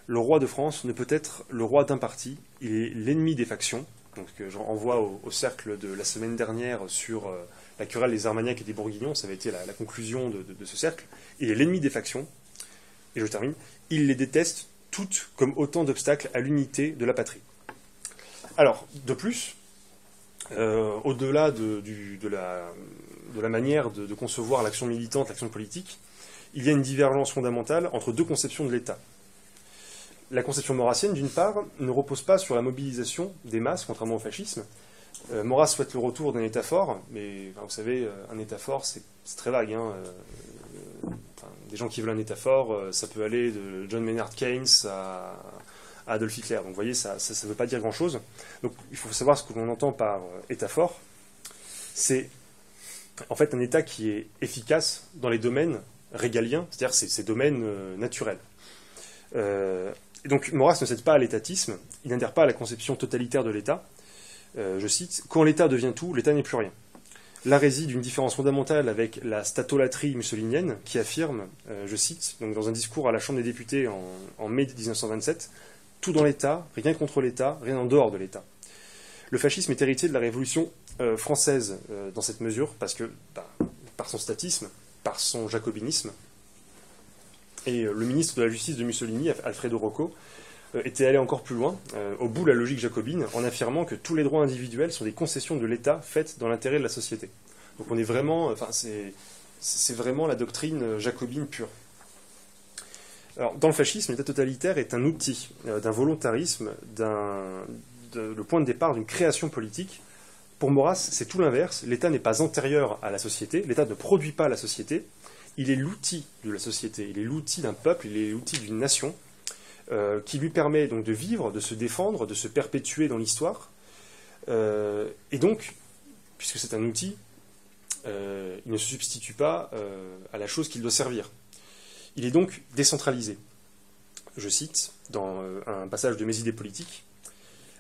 Le roi de France ne peut être le roi d'un parti. Il est l'ennemi des factions. Donc, j'en renvoie au cercle de la semaine dernière sur la querelle des Armagnacs et des Bourguignons. Ça avait été la conclusion de ce cercle. Il est l'ennemi des factions. Et je termine. Il les déteste toutes comme autant d'obstacles à l'unité de la patrie. Alors, de plus, au-delà de la manière de concevoir l'action militante, l'action politique, il y a une divergence fondamentale entre deux conceptions de l'État. La conception maurassienne, d'une part, ne repose pas sur la mobilisation des masses, contrairement au fascisme. Maurras souhaite le retour d'un État fort, mais vous savez, un État fort, c'est très vague. Des gens qui veulent un État fort, ça peut aller de John Maynard Keynes à Adolf Hitler. Donc vous voyez, ça ne veut pas dire grand-chose. Donc il faut savoir ce que l'on entend par État fort. C'est en fait un État qui est efficace dans les domaines régaliens, c'est-à-dire ces domaines naturels. Et donc Maurras ne cède pas à l'étatisme, il n'adhère pas à la conception totalitaire de l'État. Je cite, « Quand l'État devient tout, l'État n'est plus rien ». Là réside une différence fondamentale avec la statolatrie mussolinienne qui affirme, je cite, donc dans un discours à la Chambre des députés en mai 1927, « Tout dans l'État, rien contre l'État, rien en dehors de l'État ». Le fascisme est héritier de la Révolution française dans cette mesure, parce que, par son statisme, par son jacobinisme, et le ministre de la Justice de Mussolini, Alfredo Rocco, était allé encore plus loin, au bout de la logique jacobine, en affirmant que tous les droits individuels sont des concessions de l'État faites dans l'intérêt de la société. Donc on est vraiment, c'est vraiment la doctrine jacobine pure. Alors, dans le fascisme, l'État totalitaire est un outil d'un volontarisme, le point de départ d'une création politique. Pour Maurras, c'est tout l'inverse. L'État n'est pas antérieur à la société, l'État ne produit pas la société, il est l'outil de la société, il est l'outil d'un peuple, il est l'outil d'une nation, qui lui permet donc de vivre, de se défendre, de se perpétuer dans l'histoire. Et donc, puisque c'est un outil, il ne se substitue pas à la chose qu'il doit servir. Il est donc décentralisé. Je cite, dans un passage de Mes idées politiques,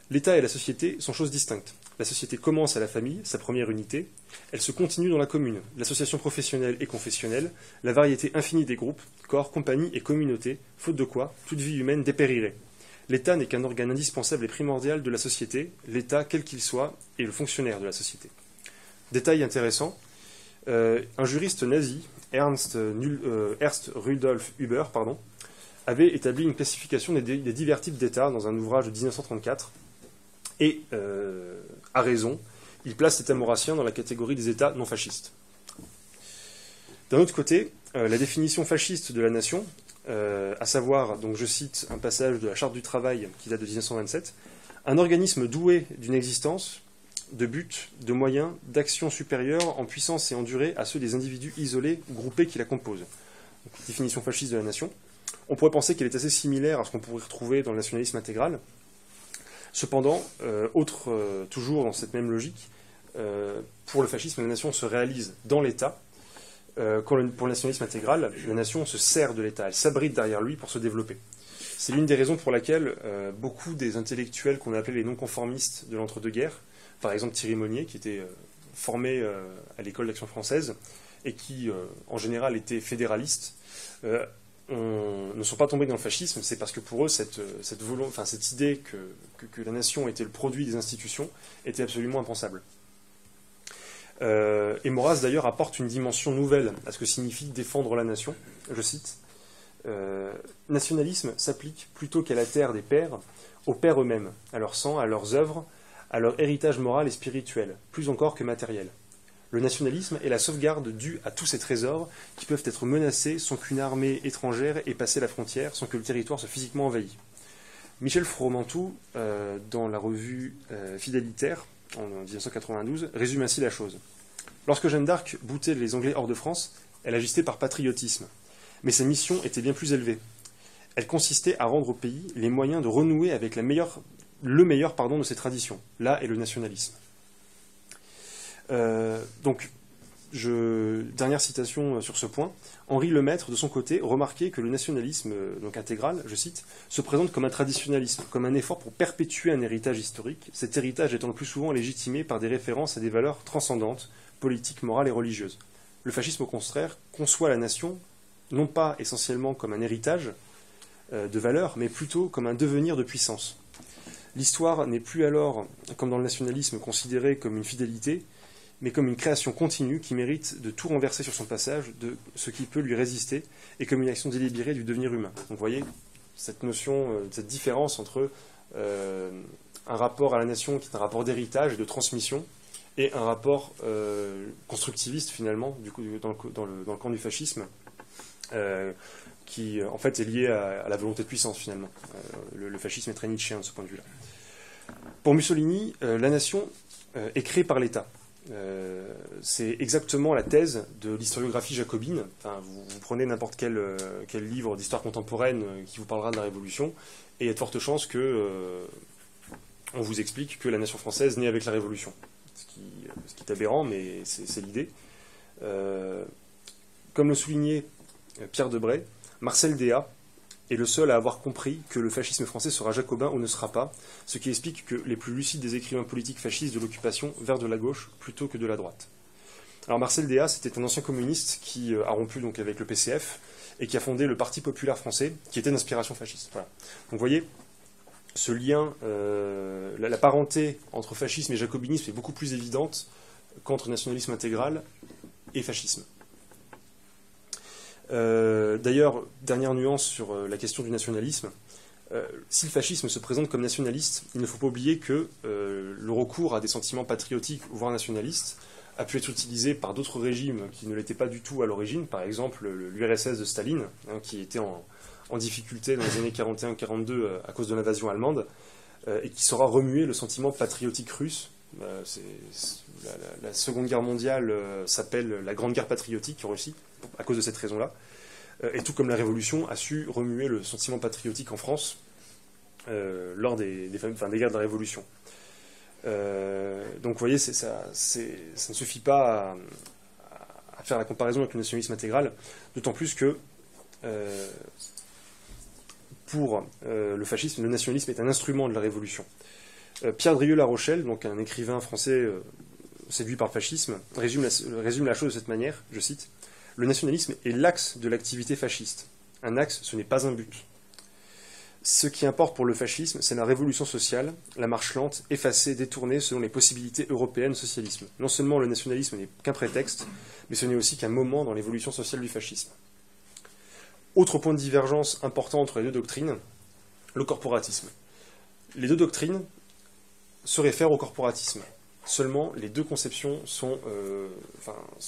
« L'État et la société sont choses distinctes. La société commence à la famille, sa première unité. Elle se continue dans la commune, l'association professionnelle et confessionnelle, la variété infinie des groupes, corps, compagnies et communautés, faute de quoi toute vie humaine dépérirait. L'État n'est qu'un organe indispensable et primordial de la société. L'État, quel qu'il soit, est le fonctionnaire de la société. » Détail intéressant, un juriste nazi, Ernst Rudolf Huber, avait établi une classification des divers types d'États dans un ouvrage de 1934, et, à raison, il place l'État maurassien dans la catégorie des États non fascistes. D'un autre côté, la définition fasciste de la nation, à savoir, donc je cite un passage de la Charte du travail qui date de 1927, un organisme doué d'une existence, de buts, de moyens, d'actions supérieures en puissance et en durée à ceux des individus isolés ou groupés qui la composent. Donc, définition fasciste de la nation. On pourrait penser qu'elle est assez similaire à ce qu'on pourrait retrouver dans le nationalisme intégral. Cependant, toujours dans cette même logique, pour le fascisme, la nation se réalise dans l'État. Pour le nationalisme intégral, la nation se sert de l'État, elle s'abrite derrière lui pour se développer. C'est l'une des raisons pour laquelle beaucoup des intellectuels qu'on a appelés les non-conformistes de l'entre-deux-guerres, par exemple Thierry Monnier, qui était formé à l'école d'action française et qui, en général, était fédéraliste, ne sont pas tombés dans le fascisme. C'est parce que pour eux, cette idée que la nation était le produit des institutions était absolument impensable. Et Maurras, d'ailleurs, apporte une dimension nouvelle à ce que signifie défendre la nation. Je cite, « Nationalisme s'applique plutôt qu'à la terre des pères, aux pères eux-mêmes, à leur sang, à leurs œuvres, à leur héritage moral et spirituel, plus encore que matériel. Le nationalisme est la sauvegarde due à tous ces trésors qui peuvent être menacés sans qu'une armée étrangère ait passé la frontière, sans que le territoire soit physiquement envahi. » Michel Fromentou, dans la revue Fidélitaire, en 1992, résume ainsi la chose. Lorsque Jeanne d'Arc boutait les Anglais hors de France, elle agissait par patriotisme. Mais sa mission était bien plus élevée. Elle consistait à rendre au pays les moyens de renouer avec le meilleur de ses traditions. Là est le nationalisme. Donc, Dernière citation sur ce point. Henri Lemaître, de son côté, remarquait que le nationalisme, donc intégral, je cite, se présente comme un traditionnalisme, comme un effort pour perpétuer un héritage historique, cet héritage étant le plus souvent légitimé par des références à des valeurs transcendantes, politiques, morales et religieuses. Le fascisme, au contraire, conçoit la nation, non pas essentiellement comme un héritage de valeurs, mais plutôt comme un devenir de puissance. L'histoire n'est plus alors, comme dans le nationalisme, considérée comme une fidélité, mais comme une création continue qui mérite de tout renverser sur son passage, de ce qui peut lui résister, et comme une action délibérée du devenir humain. Donc vous voyez, cette notion, cette différence entre un rapport à la nation qui est un rapport d'héritage et de transmission, et un rapport constructiviste finalement, du coup, dans le camp du fascisme, qui en fait est lié à la volonté de puissance finalement. Le fascisme est très nietzschéen de ce point de vue-là. Pour Mussolini, la nation est créée par l'État. C'est exactement la thèse de l'historiographie jacobine. Enfin, vous prenez n'importe quel livre d'histoire contemporaine qui vous parlera de la Révolution, et il y a de fortes chances que on vous explique que la nation française naît avec la Révolution. Ce qui est aberrant, mais c'est l'idée. Comme le soulignait Pierre Debray, Marcel Déat est le seul à avoir compris que le fascisme français sera jacobin ou ne sera pas, ce qui explique que les plus lucides des écrivains politiques fascistes de l'occupation vers de la gauche plutôt que de la droite. Alors Marcel Déat, c'était un ancien communiste qui a rompu donc avec le PCF et qui a fondé le Parti populaire français, qui était d'inspiration fasciste. Voilà. Donc vous voyez, ce lien, la parenté entre fascisme et jacobinisme est beaucoup plus évidente qu'entre nationalisme intégral et fascisme. D'ailleurs, dernière nuance sur la question du nationalisme, si le fascisme se présente comme nationaliste, il ne faut pas oublier que le recours à des sentiments patriotiques, voire nationalistes, a pu être utilisé par d'autres régimes qui ne l'étaient pas du tout à l'origine, par exemple l'URSS de Staline, qui était en difficulté dans les années 41-42 à cause de l'invasion allemande, et qui saura remuer le sentiment patriotique russe. La Seconde Guerre mondiale s'appelle la Grande Guerre patriotique en Russie, à cause de cette raison-là. Et tout comme la Révolution a su remuer le sentiment patriotique en France lors des guerres de la Révolution. Donc vous voyez, ça ne suffit pas à faire la comparaison avec le nationalisme intégral, d'autant plus que pour le fascisme, le nationalisme est un instrument de la Révolution. Pierre Drieux-La Rochelle, donc un écrivain français séduit par le fascisme, résume la chose de cette manière, je cite: « Le nationalisme est l'axe de l'activité fasciste. Un axe, ce n'est pas un but. Ce qui importe pour le fascisme, c'est la révolution sociale, la marche lente, effacée, détournée selon les possibilités européennes du socialisme. Non seulement le nationalisme n'est qu'un prétexte, mais ce n'est aussi qu'un moment dans l'évolution sociale du fascisme. » Autre point de divergence important entre les deux doctrines, le corporatisme. Les deux doctrines se réfèrent au corporatisme. Seulement, les deux conceptions sont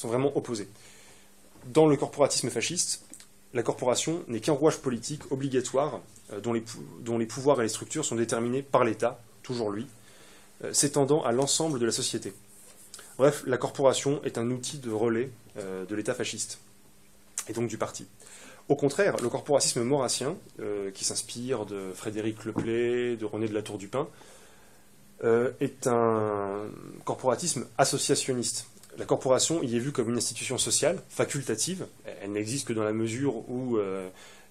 vraiment opposées. Dans le corporatisme fasciste, la corporation n'est qu'un rouage politique obligatoire dont les pouvoirs et les structures sont déterminés par l'État, toujours lui, s'étendant à l'ensemble de la société. Bref, la corporation est un outil de relais de l'État fasciste, et donc du parti. Au contraire, le corporatisme maurassien, qui s'inspire de Frédéric Leplay, de René de la Tour du Pin, est un corporatisme associationniste. La corporation y est vue comme une institution sociale, facultative. Elle n'existe que dans la mesure où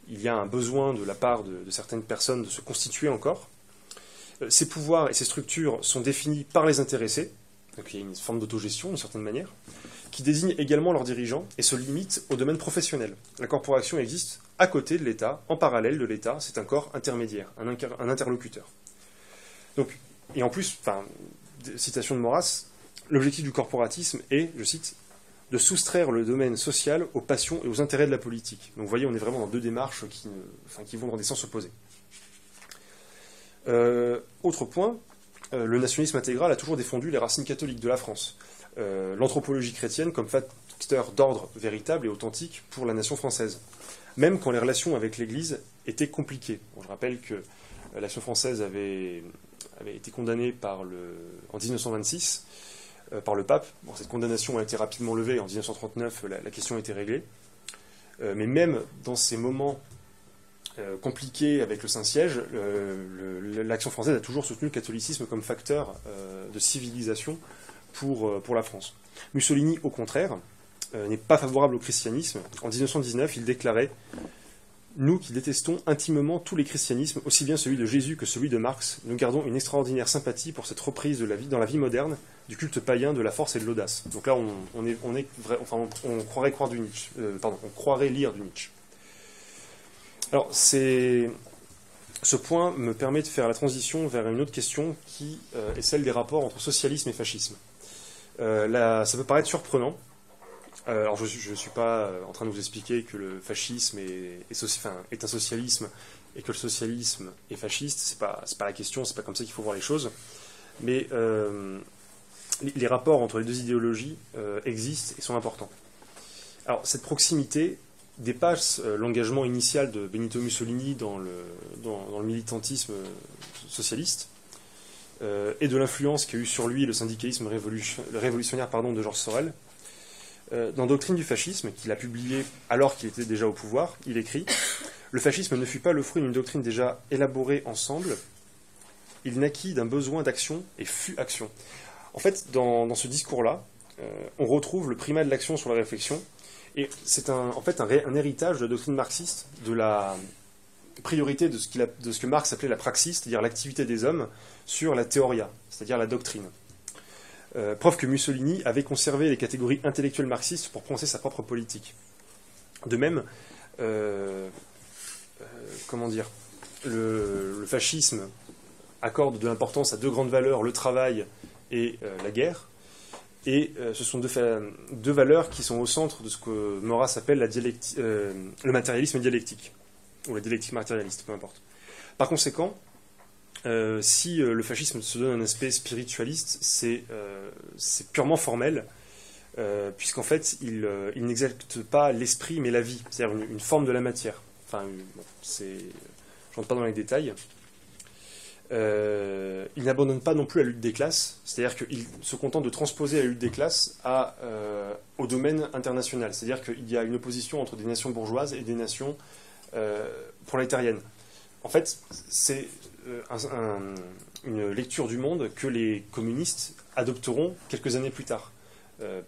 il y a un besoin de la part de certaines personnes de se constituer encore. Ses pouvoirs et ses structures sont définis par les intéressés, donc il y a une forme d'autogestion d'une certaine manière, qui désigne également leurs dirigeants et se limite au domaine professionnel. La corporation existe à côté de l'État, en parallèle de l'État, c'est un corps intermédiaire, un interlocuteur. Donc, et en plus, citation de Maurras, l'objectif du corporatisme est, je cite, de soustraire le domaine social aux passions et aux intérêts de la politique. Donc vous voyez, on est vraiment dans deux démarches qui vont dans des sens opposés. Autre point, le nationalisme intégral a toujours défendu les racines catholiques de la France. L'anthropologie chrétienne comme facteur d'ordre véritable et authentique pour la nation française, même quand les relations avec l'Église étaient compliquées. Bon, je rappelle que la nation française avait été condamnée en 1926 par le pape. Bon, cette condamnation a été rapidement levée. En 1939, la question a été réglée. Mais même dans ces moments compliqués avec le Saint-Siège, l'action française a toujours soutenu le catholicisme comme facteur de civilisation pour la France. Mussolini, au contraire, n'est pas favorable au christianisme. En 1919, il déclarait « Nous qui détestons intimement tous les christianismes, aussi bien celui de Jésus que celui de Marx, nous gardons une extraordinaire sympathie pour cette reprise de la vie, dans la vie moderne du culte païen, de la force et de l'audace. » Donc là, on croirait croire du Nietzsche. On croirait lire du Nietzsche. Alors, ce point me permet de faire la transition vers une autre question qui est celle des rapports entre socialisme et fascisme. Ça peut paraître surprenant. Alors, je ne suis pas en train de vous expliquer que le fascisme est un socialisme et que le socialisme est fasciste. C'est pas la question, c'est pas comme ça qu'il faut voir les choses. Mais les rapports entre les deux idéologies existent et sont importants. Alors, cette proximité dépasse l'engagement initial de Benito Mussolini dans le militantisme socialiste et de l'influence qu'a eu sur lui le syndicalisme révolutionnaire de Georges Sorel. Dans Doctrine du fascisme, qu'il a publié alors qu'il était déjà au pouvoir, il écrit « Le fascisme ne fut pas le fruit d'une doctrine déjà élaborée ensemble, il naquit d'un besoin d'action et fut action. » En fait, dans ce discours-là, on retrouve le primat de l'action sur la réflexion, et c'est un héritage de la doctrine marxiste, de la priorité de ce que Marx appelait la praxis, c'est-à-dire l'activité des hommes, sur la théoria, c'est-à-dire la doctrine. Preuve que Mussolini avait conservé les catégories intellectuelles marxistes pour penser sa propre politique. De même, le fascisme accorde de l'importance à deux grandes valeurs, le travail et la guerre. Et ce sont deux valeurs qui sont au centre de ce que Maurras appelle le matérialisme dialectique, ou la dialectique matérialiste, peu importe. Par conséquent, si le fascisme se donne un aspect spiritualiste, c'est purement formel, puisqu'en fait, il n'exalte pas l'esprit, mais la vie, c'est-à-dire une forme de la matière. Enfin, je n'entre pas dans les détails. Il n'abandonne pas non plus la lutte des classes, c'est-à-dire qu'il se contente de transposer la lutte des classes au domaine international. C'est-à-dire qu'il y a une opposition entre des nations bourgeoises et des nations prolétariennes. En fait, c'est une lecture du monde que les communistes adopteront quelques années plus tard.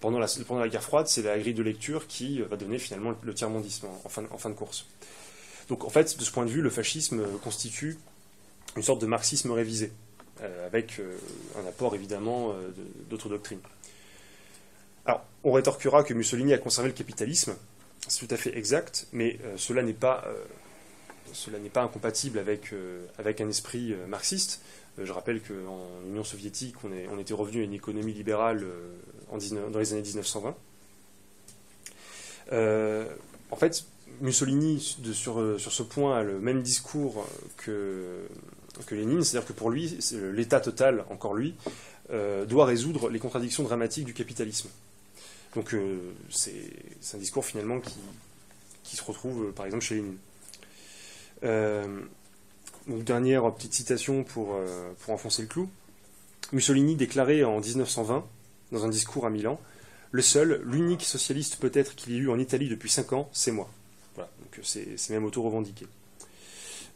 Pendant la guerre froide, c'est la grille de lecture qui va donner finalement le tiers-mondisme en fin de course. Donc en fait, de ce point de vue, le fascisme constitue une sorte de marxisme révisé, avec un apport évidemment d'autres doctrines. Alors, on rétorquera que Mussolini a conservé le capitalisme, c'est tout à fait exact, mais cela n'est pas incompatible avec un esprit marxiste. Je rappelle qu'en Union soviétique, on était revenu à une économie libérale dans les années 1920. En fait, Mussolini, sur ce point, a le même discours que Lénine, c'est-à-dire que pour lui, l'État total, encore lui, doit résoudre les contradictions dramatiques du capitalisme. Donc c'est un discours finalement qui se retrouve par exemple chez Lénine. Donc, dernière petite citation pour enfoncer le clou. Mussolini déclarait en 1920, dans un discours à Milan, « Le seul, l'unique socialiste peut-être qu'il y ait eu en Italie depuis 5 ans, c'est moi. » Voilà, donc c'est même auto-revendiqué.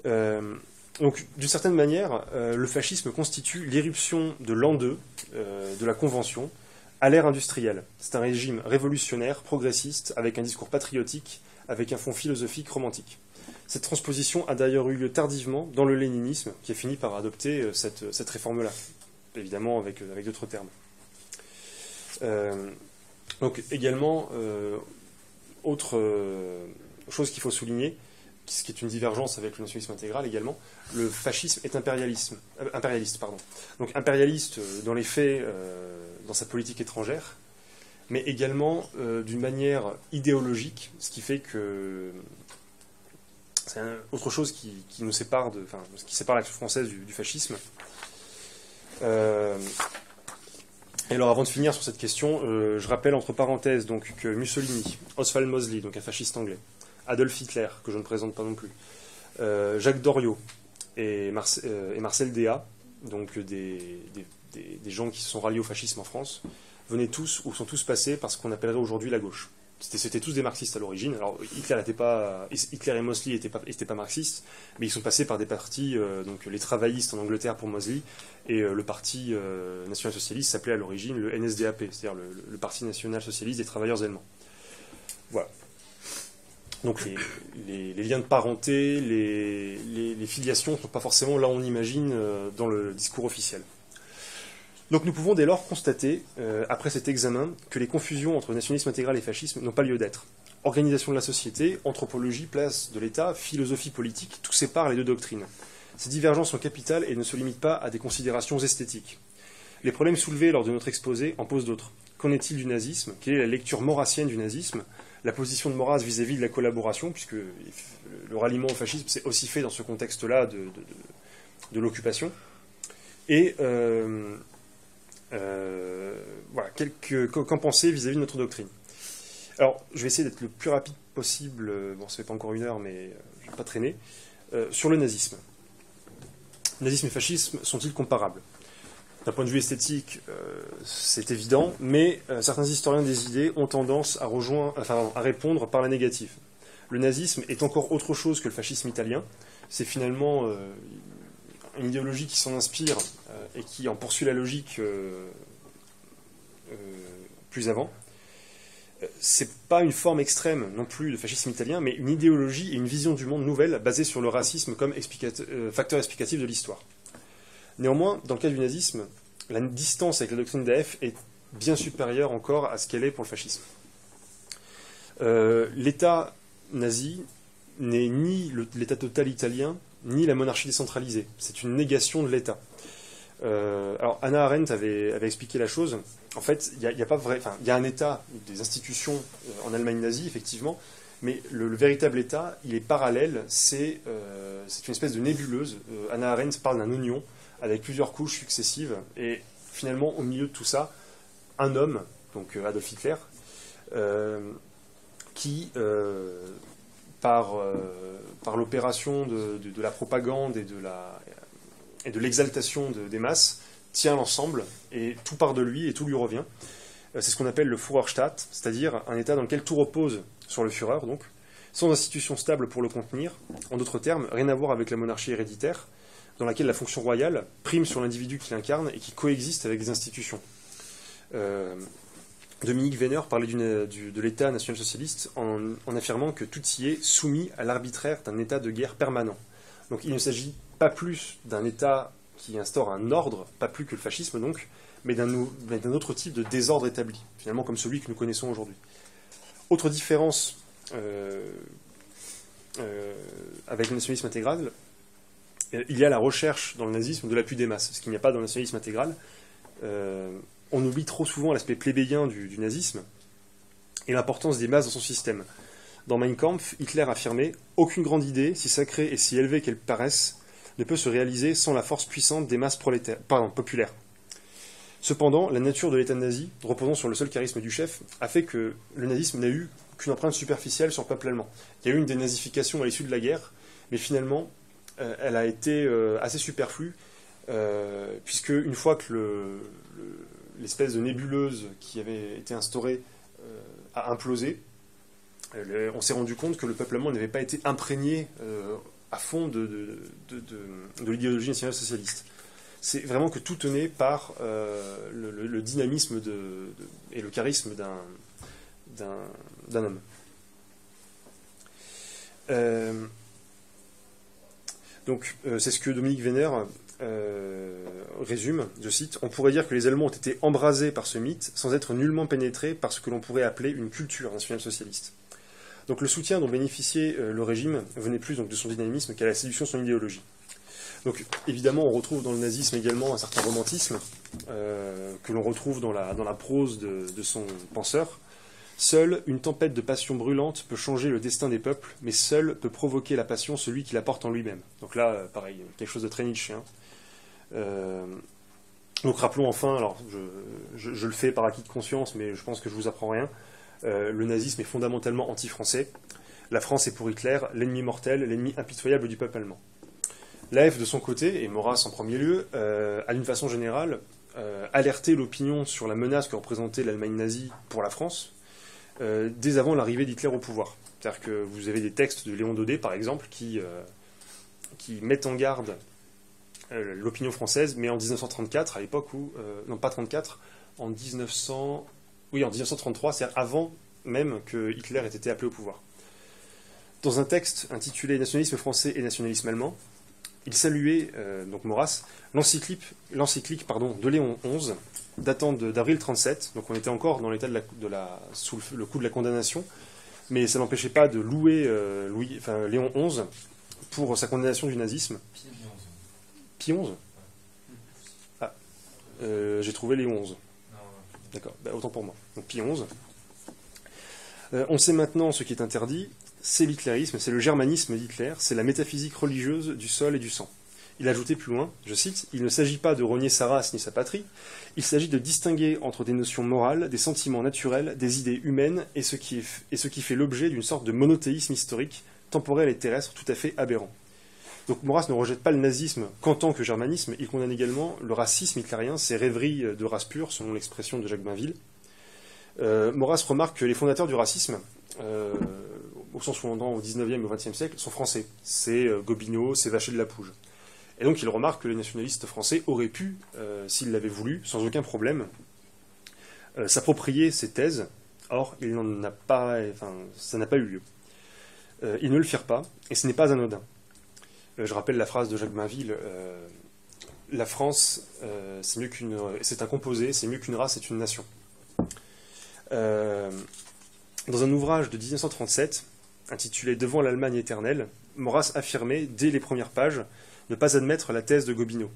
Donc, d'une certaine manière, le fascisme constitue l'irruption de l'an 2 de la Convention à l'ère industrielle. C'est un régime révolutionnaire, progressiste, avec un discours patriotique, avec un fond philosophique romantique. Cette transposition a d'ailleurs eu lieu tardivement dans le léninisme, qui a fini par adopter cette réforme-là, évidemment avec d'autres termes. Donc également, autre chose qu'il faut souligner, ce qui est une divergence avec le nationalisme intégral également, le fascisme est impérialiste. Donc impérialiste dans les faits, dans sa politique étrangère, mais également d'une manière idéologique, ce qui fait que c'est autre chose qui nous sépare qui sépare l'action française du fascisme. Et alors, avant de finir sur cette question, je rappelle entre parenthèses donc, que Mussolini, Oswald Mosley, donc un fasciste anglais, Adolf Hitler, que je ne présente pas non plus, Jacques Doriot et Marcel Déat, donc des gens qui se sont ralliés au fascisme en France, venaient tous, ou sont tous passés par ce qu'on appellerait aujourd'hui la gauche. C'était tous des marxistes à l'origine. Alors Hitler et Mosley n'étaient pas marxistes, mais ils sont passés par des partis, donc les travaillistes en Angleterre pour Mosley, et le parti national-socialiste s'appelait à l'origine le NSDAP, c'est-à-dire le Parti national-socialiste des travailleurs allemands. Voilà. Donc les liens de parenté, les filiations ne sont pas forcément là où on imagine dans le discours officiel. Donc nous pouvons dès lors constater, après cet examen, que les confusions entre nationalisme intégral et fascisme n'ont pas lieu d'être. Organisation de la société, anthropologie, place de l'État, philosophie politique, tout sépare les deux doctrines. Ces divergences sont capitales et ne se limitent pas à des considérations esthétiques. Les problèmes soulevés lors de notre exposé en posent d'autres. Qu'en est-il du nazisme? Quelle est la lecture maurassienne du nazisme? La position de Maurras vis-à-vis de la collaboration, puisque le ralliement au fascisme s'est aussi fait dans ce contexte-là de l'occupation. Et voilà, qu'en penser vis-à-vis de notre doctrine. Alors, je vais essayer d'être le plus rapide possible, bon, ça fait pas encore 1 heure, mais je ne vais pas traîner, sur le nazisme. Nazisme et fascisme sont-ils comparables? D'un point de vue esthétique, c'est évident, mais certains historiens des idées ont tendance à répondre par la négative. Le nazisme est encore autre chose que le fascisme italien. C'est finalement une idéologie qui s'en inspire et qui en poursuit la logique plus avant. C'est pas une forme extrême non plus de fascisme italien, mais une idéologie et une vision du monde nouvelle basée sur le racisme comme facteur explicatif de l'histoire. Néanmoins, dans le cas du nazisme, la distance avec la doctrine d'AF est bien supérieure encore à ce qu'elle est pour le fascisme. L'État nazi n'est ni l'État total italien, ni la monarchie décentralisée. C'est une négation de l'État. Alors Hannah Arendt avait expliqué la chose. En fait, il y a un État, des institutions en Allemagne nazie, effectivement, mais le véritable État, il est parallèle, c'est une espèce de nébuleuse. Hannah Arendt parle d'un oignon avec plusieurs couches successives, et finalement, au milieu de tout ça, un homme, donc Adolf Hitler, qui, par l'opération de la propagande et de l'exaltation des masses, tient l'ensemble, et tout part de lui, et tout lui revient. C'est ce qu'on appelle le Führerstaat, c'est-à-dire un État dans lequel tout repose sur le Führer, donc, sans institution stable pour le contenir. En d'autres termes, rien à voir avec la monarchie héréditaire, dans laquelle la fonction royale prime sur l'individu qui l'incarne et qui coexiste avec des institutions. Dominique Wenner parlait de l'État national-socialiste en affirmant que tout y est soumis à l'arbitraire d'un état de guerre permanent. Donc il ne s'agit pas plus d'un État qui instaure un ordre, pas plus que le fascisme donc, mais d'un autre type de désordre établi, finalement comme celui que nous connaissons aujourd'hui. Autre différence avec le nationalisme intégral, il y a la recherche dans le nazisme de l'appui des masses, ce qu'il n'y a pas dans le nationalisme intégral. On oublie trop souvent l'aspect plébéien du nazisme et l'importance des masses dans son système. Dans Mein Kampf, Hitler affirmait « Aucune grande idée, si sacrée et si élevée qu'elle paraisse, ne peut se réaliser sans la force puissante des masses populaires. » Cependant, la nature de l'État nazi, reposant sur le seul charisme du chef, a fait que le nazisme n'a eu qu'une empreinte superficielle sur le peuple allemand. Il y a eu une dénazification à l'issue de la guerre, mais finalement, elle a été assez superflue, puisque une fois que l'espèce de nébuleuse qui avait été instaurée a implosé, on s'est rendu compte que le peuple allemand n'avait pas été imprégné à fond de l'idéologie nationale-socialiste. C'est vraiment que tout tenait par le dynamisme et le charisme d'un homme. Donc, c'est ce que Dominique Wenner résume, je cite, « On pourrait dire que les Allemands ont été embrasés par ce mythe sans être nullement pénétrés par ce que l'on pourrait appeler une culture nationale-socialiste. » Donc le soutien dont bénéficiait le régime venait plus donc, de son dynamisme qu'à la séduction de son idéologie. Donc évidemment, on retrouve dans le nazisme également un certain romantisme que l'on retrouve dans la prose de son penseur. Seule une tempête de passion brûlante peut changer le destin des peuples, mais seul peut provoquer la passion celui qui la porte en lui-même. Donc là, pareil, quelque chose de très nietzschéen. Donc rappelons enfin, alors je le fais par acquis de conscience, mais je pense que je vous apprends rien. Le nazisme est fondamentalement anti-français. La France est pour Hitler l'ennemi mortel, l'ennemi impitoyable du peuple allemand. L'AF de son côté, et Maurras en premier lieu, a d'une façon générale alerté l'opinion sur la menace que représentait l'Allemagne nazie pour la France, dès avant l'arrivée d'Hitler au pouvoir. C'est-à-dire que vous avez des textes de Léon Daudet, par exemple, qui mettent en garde l'opinion française, mais en 1934, à l'époque où... non, pas 34, en 1933, c'est-à-dire avant même que Hitler ait été appelé au pouvoir. Dans un texte intitulé Nationalisme français et nationalisme allemand, il saluait, donc Maurras, l'encyclique de Léon XI, datant d'avril 1937, donc on était encore dans l'état sous le coup de la condamnation, mais ça n'empêchait pas de louer Léon XI pour sa condamnation du nazisme. Pie XI. Ah, j'ai trouvé Léon XI. D'accord, autant pour moi. Donc Pie XI. On sait maintenant ce qui est interdit, c'est l'hitlérisme, c'est le germanisme d'Hitler, c'est la métaphysique religieuse du sol et du sang. Il ajoutait plus loin, je cite, « Il ne s'agit pas de renier sa race ni sa patrie, il s'agit de distinguer entre des notions morales, des sentiments naturels, des idées humaines et ce qui fait l'objet d'une sorte de monothéisme historique, temporel et terrestre tout à fait aberrant. » Donc Maurras ne rejette pas le nazisme qu'en tant que germanisme, il condamne également le racisme hitlérien, ses rêveries de race pure, selon l'expression de Jacques Bainville. Maurras remarque que les fondateurs du racisme, au sens où on entend au XIXe et au XXe siècle, sont français. C'est Gobineau, c'est Vacher de la Pouge. Et donc il remarque que les nationalistes français auraient pu, s'ils l'avaient voulu, sans aucun problème, s'approprier ces thèses. Or, ça n'a pas eu lieu. Ils ne le firent pas, et ce n'est pas anodin. Je rappelle la phrase de Jacques Bainville, la France, c'est un composé, c'est mieux qu'une race, c'est une nation. Dans un ouvrage de 1937, intitulé Devant l'Allemagne éternelle, Maurras affirmait, dès les premières pages, ne pas admettre la thèse de Gobineau.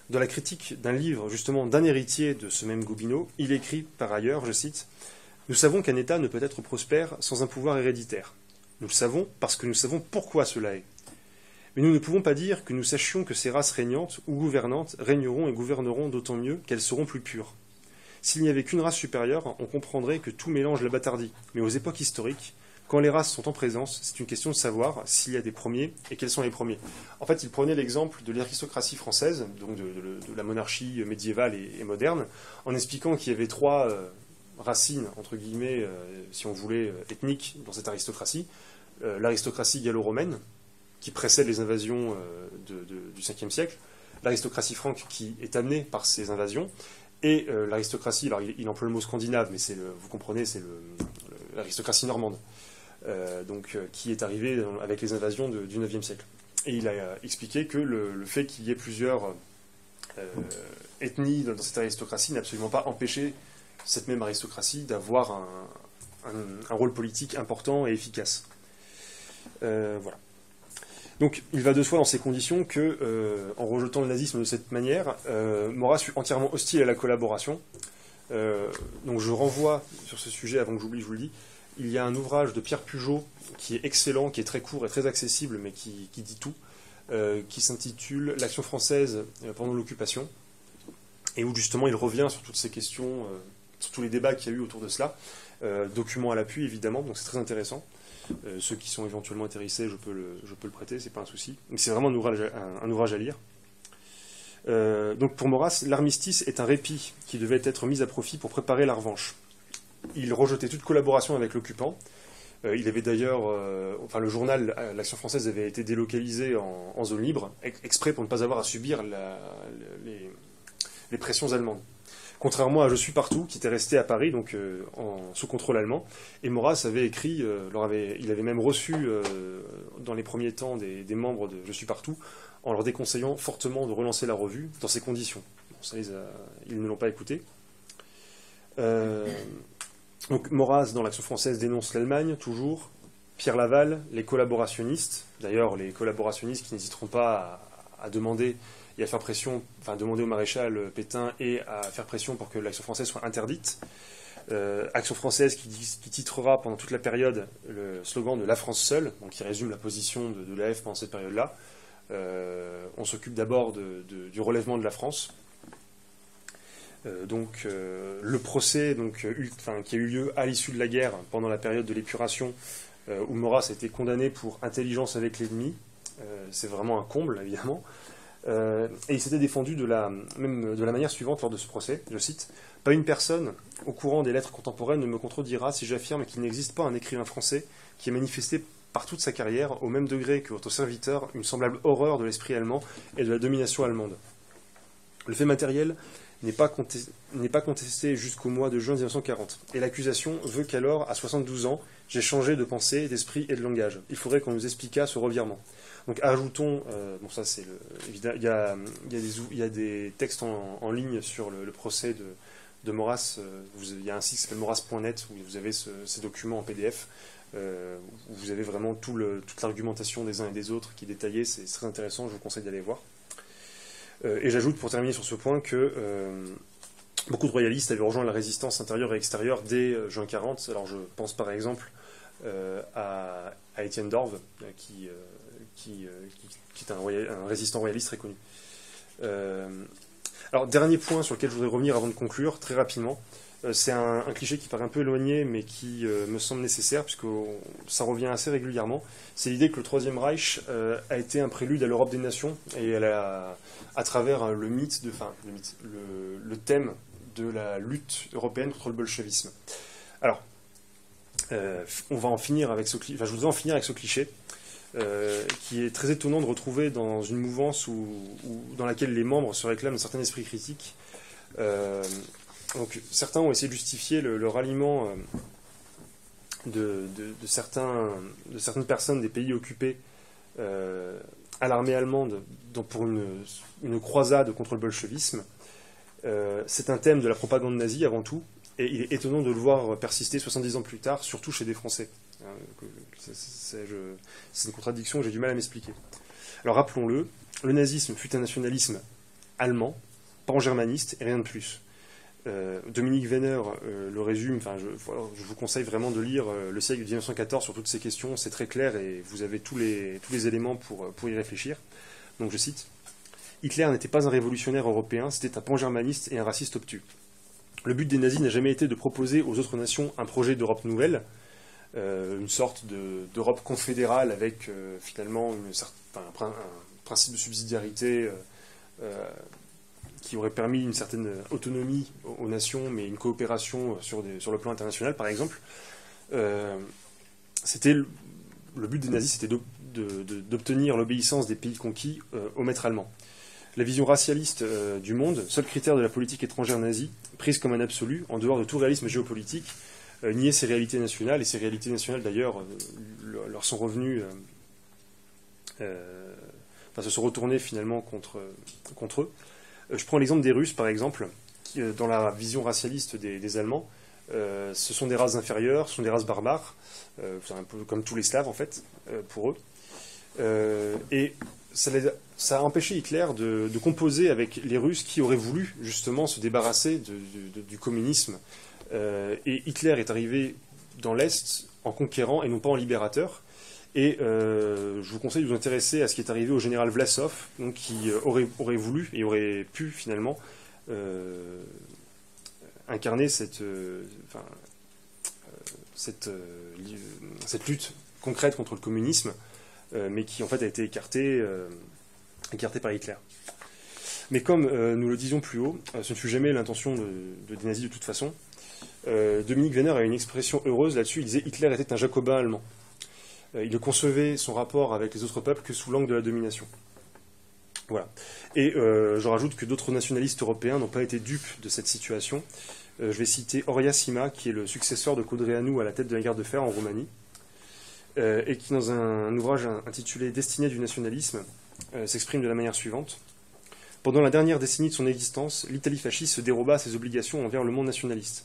Dans la critique d'un livre, justement, d'un héritier de ce même Gobineau, il écrit par ailleurs, je cite, « Nous savons qu'un État ne peut être prospère sans un pouvoir héréditaire. Nous le savons parce que nous savons pourquoi cela est. Mais nous ne pouvons pas dire que nous sachions que ces races régnantes ou gouvernantes régneront et gouverneront d'autant mieux qu'elles seront plus pures. S'il n'y avait qu'une race supérieure, on comprendrait que tout mélange la bâtardie. Mais aux époques historiques, quand les races sont en présence, c'est une question de savoir s'il y a des premiers et quels sont les premiers. » En fait, il prenait l'exemple de l'aristocratie française, donc de la monarchie médiévale et moderne, en expliquant qu'il y avait trois racines, entre guillemets, si on voulait, ethniques dans cette aristocratie. L'aristocratie gallo-romaine, qui précède les invasions du 5e siècle, l'aristocratie franque qui est amenée par ces invasions, et l'aristocratie, alors il emploie le mot scandinave, mais vous comprenez, c'est l'aristocratie normande, qui est arrivée avec les invasions du 9e siècle. Et il a expliqué que le fait qu'il y ait plusieurs ethnies dans cette aristocratie n'a absolument pas empêché cette même aristocratie d'avoir un rôle politique important et efficace. Voilà. Donc il va de soi dans ces conditions que, en rejetant le nazisme de cette manière, Maurras fut entièrement hostile à la collaboration. Donc je renvoie sur ce sujet, avant que j'oublie, je vous le dis, il y a un ouvrage de Pierre Pugeot qui est excellent, qui est très court et très accessible, mais qui dit tout, qui s'intitule « L'action française pendant l'occupation », et où justement il revient sur toutes ces questions, sur tous les débats qu'il y a eu autour de cela, document à l'appui évidemment, donc c'est très intéressant. Ceux qui sont éventuellement intéressés, je peux le prêter, c'est pas un souci. Mais c'est vraiment un ouvrage à lire. Donc pour Maurras, l'armistice est un répit qui devait être mis à profit pour préparer la revanche. Il rejetait toute collaboration avec l'occupant. Il avait d'ailleurs, le journal L'Action française avait été délocalisé en zone libre, exprès pour ne pas avoir à subir les pressions allemandes. Contrairement à Je suis partout, qui était resté à Paris, donc sous contrôle allemand. Et Maurras avait écrit, il avait même reçu dans les premiers temps des membres de Je suis partout, en leur déconseillant fortement de relancer la revue dans ces conditions. Bon, ça, ils ne l'ont pas écouté. Donc Maurras, dans l'Action française, dénonce l'Allemagne, toujours. Pierre Laval, les collaborationnistes. D'ailleurs, les collaborationnistes qui n'hésiteront pas à demander et à faire pression, demander au maréchal Pétain et à faire pression pour que l'Action française soit interdite. Action française qui titrera pendant toute la période le slogan de La France seule, donc qui résume la position de l'AF pendant cette période-là. On s'occupe d'abord du relèvement de la France. Le procès qui a eu lieu à l'issue de la guerre, pendant la période de l'épuration, où Maurras a été condamné pour intelligence avec l'ennemi. C'est vraiment un comble, évidemment. Et il s'était défendu de la manière suivante lors de ce procès, je cite, « Pas une personne au courant des lettres contemporaines ne me contredira si j'affirme qu'il n'existe pas un écrivain français qui ait manifesté par toute sa carrière, au même degré que votre serviteur, une semblable horreur de l'esprit allemand et de la domination allemande. Le fait matériel n'est pas contestée jusqu'au mois de juin 1940. Et l'accusation veut qu'alors, à 72 ans, j'ai changé de pensée, d'esprit et de langage. Il faudrait qu'on nous expliquât ce revirement. Donc ajoutons, bon ça c'est il y a des textes en ligne sur le procès de Maurras. Il y a un site qui s'appelle maurras.net où vous avez ces documents en PDF. Où vous avez vraiment toute l'argumentation des uns et des autres qui est détaillée. C'est très intéressant, je vous conseille d'aller voir. Et j'ajoute pour terminer sur ce point que beaucoup de royalistes avaient rejoint la résistance intérieure et extérieure dès juin 40. Alors je pense par exemple à Étienne d'Orve, qui est un résistant royaliste très connu. Alors dernier point sur lequel je voudrais revenir avant de conclure, très rapidement. C'est un cliché qui paraît un peu éloigné, mais qui me semble nécessaire, puisque ça revient assez régulièrement. C'est l'idée que le Troisième Reich a été un prélude à l'Europe des nations, et à travers le thème de la lutte européenne contre le bolchevisme. Alors, on va en finir avec ce cliché. Enfin, je voudrais en finir avec ce cliché, qui est très étonnant de retrouver dans une mouvance dans laquelle les membres se réclament d'un certain esprit critique. Donc, certains ont essayé de justifier le ralliement de certaines personnes des pays occupés à l'armée allemande pour une croisade contre le bolchevisme. C'est un thème de la propagande nazie avant tout, et il est étonnant de le voir persister 70 ans plus tard, surtout chez des Français. C'est une contradiction que j'ai du mal à m'expliquer. Alors rappelons-le, le nazisme fut un nationalisme allemand, pan-germaniste et rien de plus. Dominique Wenner le résume, je vous conseille vraiment de lire Le siècle de 1914 sur toutes ces questions, c'est très clair et vous avez tous les éléments pour y réfléchir. Donc je cite, « Hitler n'était pas un révolutionnaire européen, c'était un pan-germaniste et un raciste obtus. Le but des nazis n'a jamais été de proposer aux autres nations un projet d'Europe nouvelle, une sorte d'Europe confédérale avec finalement un principe de subsidiarité qui aurait permis une certaine autonomie aux nations, mais une coopération sur le plan international, par exemple. Le but des nazis, c'était d'obtenir l'obéissance des pays conquis au maître allemand. La vision racialiste du monde, seul critère de la politique étrangère nazie, prise comme un absolu, en dehors de tout réalisme géopolitique, nier ses réalités nationales, et ces réalités nationales, d'ailleurs, leur sont revenues... se sont retournées finalement contre eux. Je prends l'exemple des Russes, par exemple, qui, dans la vision racialiste des Allemands, ce sont des races inférieures, ce sont des races barbares, c'est un peu comme tous les Slaves, en fait, pour eux. Et ça a empêché Hitler de composer avec les Russes qui auraient voulu, justement, se débarrasser du communisme. Et Hitler est arrivé dans l'Est en conquérant et non pas en libérateur. Et je vous conseille de vous intéresser à ce qui est arrivé au général Vlasov, donc, qui aurait voulu et aurait pu finalement incarner cette lutte concrète contre le communisme, mais qui en fait a été écartée par Hitler. Mais comme nous le disions plus haut, ce ne fut jamais l'intention des nazis de toute façon. Dominique Wenner a une expression heureuse là-dessus, il disait « Hitler était un jacobin allemand ». Il ne concevait son rapport avec les autres peuples que sous l'angle de la domination. Voilà. Et je rajoute que d'autres nationalistes européens n'ont pas été dupes de cette situation. Je vais citer Horia Sima, qui est le successeur de Codreanu à la tête de la guerre de fer en Roumanie, et qui, dans un ouvrage intitulé « Destinée du nationalisme », s'exprime de la manière suivante. Pendant la dernière décennie de son existence, l'Italie fasciste se déroba à ses obligations envers le monde nationaliste.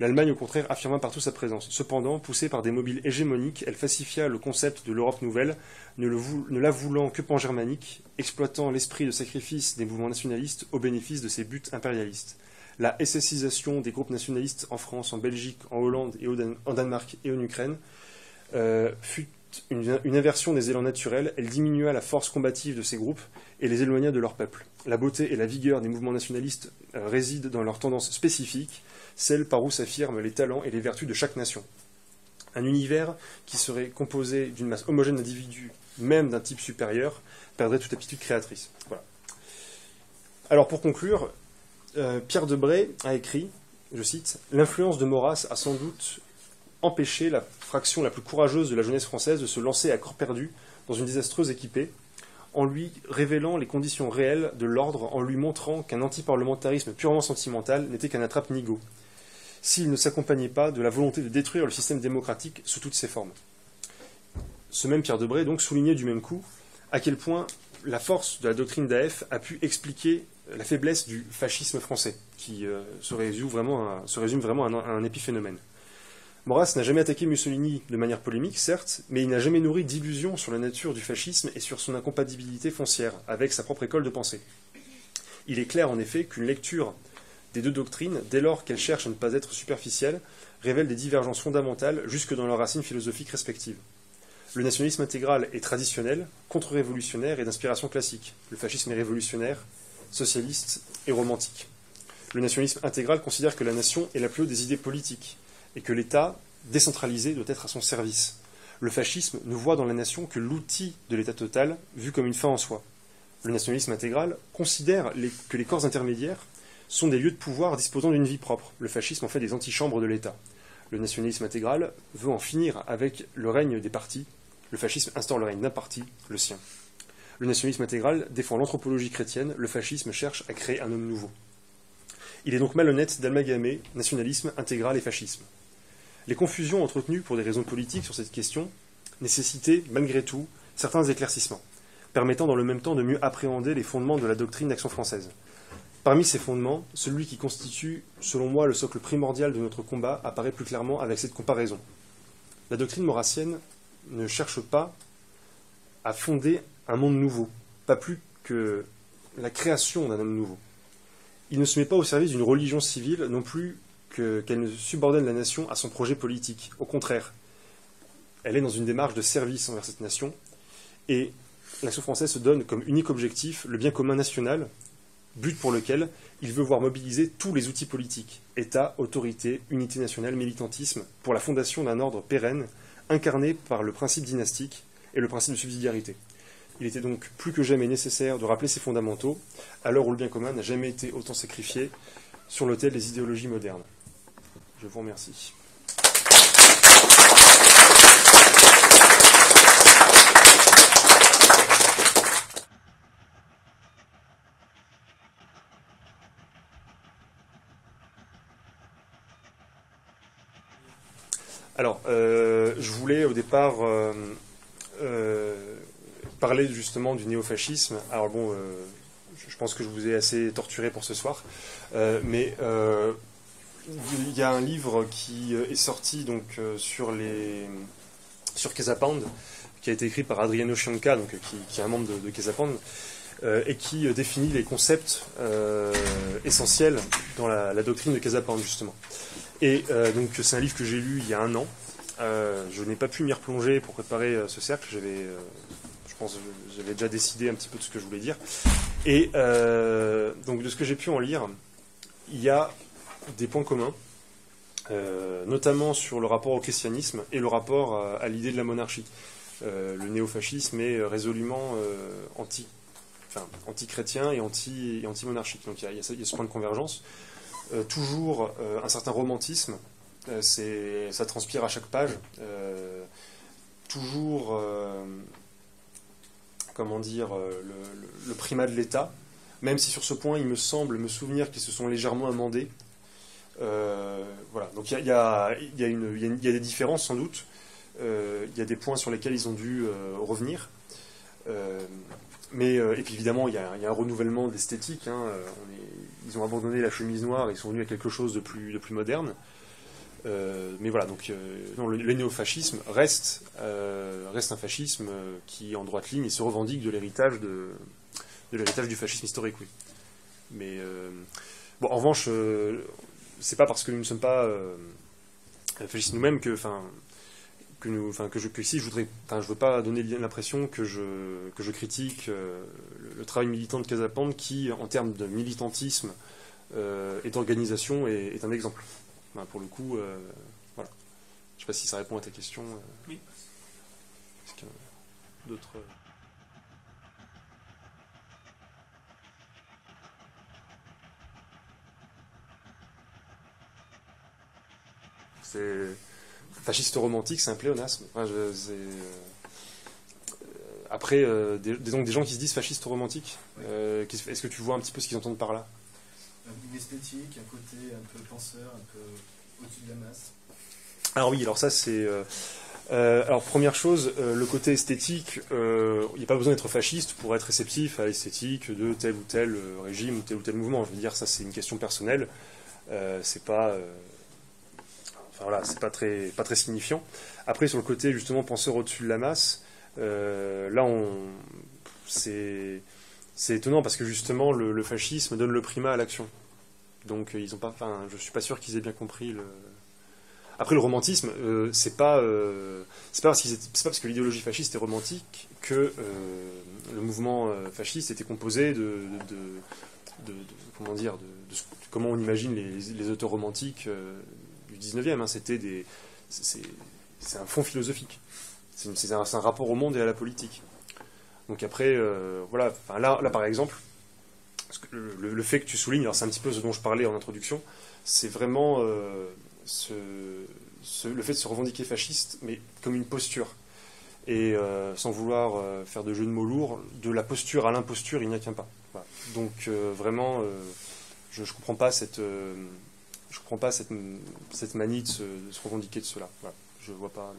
L'Allemagne, au contraire, affirma partout sa présence. Cependant, poussée par des mobiles hégémoniques, elle falsifia le concept de l'Europe nouvelle, ne la voulant que pan-germanique, exploitant l'esprit de sacrifice des mouvements nationalistes au bénéfice de ses buts impérialistes. La SSisation des groupes nationalistes en France, en Belgique, en Hollande et en Danemark et en Ukraine fut une inversion des élans naturels. Elle diminua la force combative de ces groupes et les éloigna de leur peuple. La beauté et la vigueur des mouvements nationalistes résident dans leurs tendances spécifiques, celles par où s'affirment les talents et les vertus de chaque nation. Un univers qui serait composé d'une masse homogène d'individus, même d'un type supérieur, perdrait toute aptitude créatrice. Voilà. Alors pour conclure, Pierre Debré a écrit, je cite, « L'influence de Maurras a sans doute empêché la fraction la plus courageuse de la jeunesse française de se lancer à corps perdu dans une désastreuse équipée, en lui révélant les conditions réelles de l'ordre, en lui montrant qu'un antiparlementarisme purement sentimental n'était qu'un attrape-nigaud, s'il ne s'accompagnait pas de la volonté de détruire le système démocratique sous toutes ses formes. Ce même Pierre Debré donc soulignait du même coup à quel point la force de la doctrine d'AF a pu expliquer la faiblesse du fascisme français, qui se résume vraiment à un épiphénomène. Maurras n'a jamais attaqué Mussolini de manière polémique, certes, mais il n'a jamais nourri d'illusions sur la nature du fascisme et sur son incompatibilité foncière avec sa propre école de pensée. Il est clair en effet qu'une lecture des deux doctrines, dès lors qu'elles cherchent à ne pas être superficielles, révèle des divergences fondamentales jusque dans leurs racines philosophiques respectives. Le nationalisme intégral est traditionnel, contre-révolutionnaire et d'inspiration classique. Le fascisme est révolutionnaire, socialiste et romantique. Le nationalisme intégral considère que la nation est la plus haute des idées politiques et que l'État, décentralisé, doit être à son service. Le fascisme ne voit dans la nation que l'outil de l'État total, vu comme une fin en soi. Le nationalisme intégral considère que les corps intermédiaires sont des lieux de pouvoir disposant d'une vie propre. Le fascisme en fait des antichambres de l'État. Le nationalisme intégral veut en finir avec le règne des partis. Le fascisme instaure le règne d'un parti, le sien. Le nationalisme intégral défend l'anthropologie chrétienne. Le fascisme cherche à créer un homme nouveau. Il est donc malhonnête d'amalgamer nationalisme intégral et fascisme. Les confusions entretenues pour des raisons politiques sur cette question nécessitaient, malgré tout, certains éclaircissements, permettant dans le même temps de mieux appréhender les fondements de la doctrine d'Action française. Parmi ces fondements, celui qui constitue, selon moi, le socle primordial de notre combat apparaît plus clairement avec cette comparaison. La doctrine maurassienne ne cherche pas à fonder un monde nouveau, pas plus que la création d'un homme nouveau. Il ne se met pas au service d'une religion civile, non plus qu'elle ne subordonne la nation à son projet politique. Au contraire, elle est dans une démarche de service envers cette nation, et l'Action française se donne comme unique objectif le bien commun national, but pour lequel il veut voir mobiliser tous les outils politiques, État, autorité, unité nationale, militantisme, pour la fondation d'un ordre pérenne, incarné par le principe dynastique et le principe de subsidiarité. Il était donc plus que jamais nécessaire de rappeler ces fondamentaux, à l'heure où le bien commun n'a jamais été autant sacrifié sur l'autel des idéologies modernes. Je vous remercie. Alors, je voulais au départ parler justement du néofascisme. Alors bon, je pense que je vous ai assez torturé pour ce soir, mais il y a un livre qui est sorti donc sur Kesapound, qui a été écrit par Adriano Cianca, donc qui est un membre de Kesapound, et qui définit les concepts essentiels dans la doctrine de Kesapound justement. Et donc c'est un livre que j'ai lu il y a un an. Je n'ai pas pu m'y replonger pour préparer ce cercle. Je pense que j'avais déjà décidé un petit peu de ce que je voulais dire. Et donc de ce que j'ai pu en lire, il y a des points communs, notamment sur le rapport au christianisme et le rapport à l'idée de la monarchie. Le néofascisme est résolument anti-chrétien et anti-monarchique. Donc il y a ce point de convergence. Toujours un certain romantisme, ça transpire à chaque page. Toujours, le primat de l'État, même si sur ce point il me semble me souvenir qu'ils se sont légèrement amendés. Voilà. Donc il y a des différences sans doute. Il y a des points sur lesquels ils ont dû revenir. Et puis évidemment, il y a un renouvellement d'esthétique. Ils ont abandonné la chemise noire, ils sont venus à quelque chose de plus moderne. Mais voilà, donc le néofascisme reste un fascisme qui, en droite ligne, se revendique de l'héritage du fascisme historique, oui. Mais bon, en revanche, c'est pas parce que nous ne sommes pas fascistes nous-mêmes que ici je veux pas donner l'impression que je critique le travail militant de Kesapound qui, en termes de militantisme et d'organisation, est un exemple. Ben, pour le coup, voilà. Je sais pas si ça répond à ta question. Oui. Est-ce qu'il y a d'autres... C'est... Fasciste romantique, c'est un pléonasme. Après, donc des gens qui se disent fascistes romantiques, est-ce que tu vois un petit peu ce qu'ils entendent par là? Une esthétique, un côté un peu penseur, un peu au-dessus de la masse. Alors oui, alors ça c'est... alors première chose, le côté esthétique, il n'y a pas besoin d'être fasciste pour être réceptif à l'esthétique de tel ou tel régime ou tel mouvement. Je veux dire, ça c'est une question personnelle. C'est pas... enfin voilà, c'est pas très signifiant. Après, sur le côté justement penseur au-dessus de la masse, là c'est étonnant parce que justement le fascisme donne le primat à l'action. Donc ils ont pas, enfin, je suis pas sûr qu'ils aient bien compris le. Après le romantisme, c'est pas parce que l'idéologie fasciste est romantique que le mouvement fasciste était composé comment dire, comment on imagine les auteurs romantiques du 19e. Hein. C'est un fond philosophique. C'est un rapport au monde et à la politique. Donc après, voilà, enfin, là par exemple, le fait que tu soulignes, alors c'est un petit peu ce dont je parlais en introduction, c'est vraiment le fait de se revendiquer fasciste, mais comme une posture. Et sans vouloir faire de jeu de mots lourds, de la posture à l'imposture, il n'y a qu'un pas. Voilà. Donc vraiment, je ne comprends pas cette manie de se revendiquer de cela. Voilà. Je vois pas.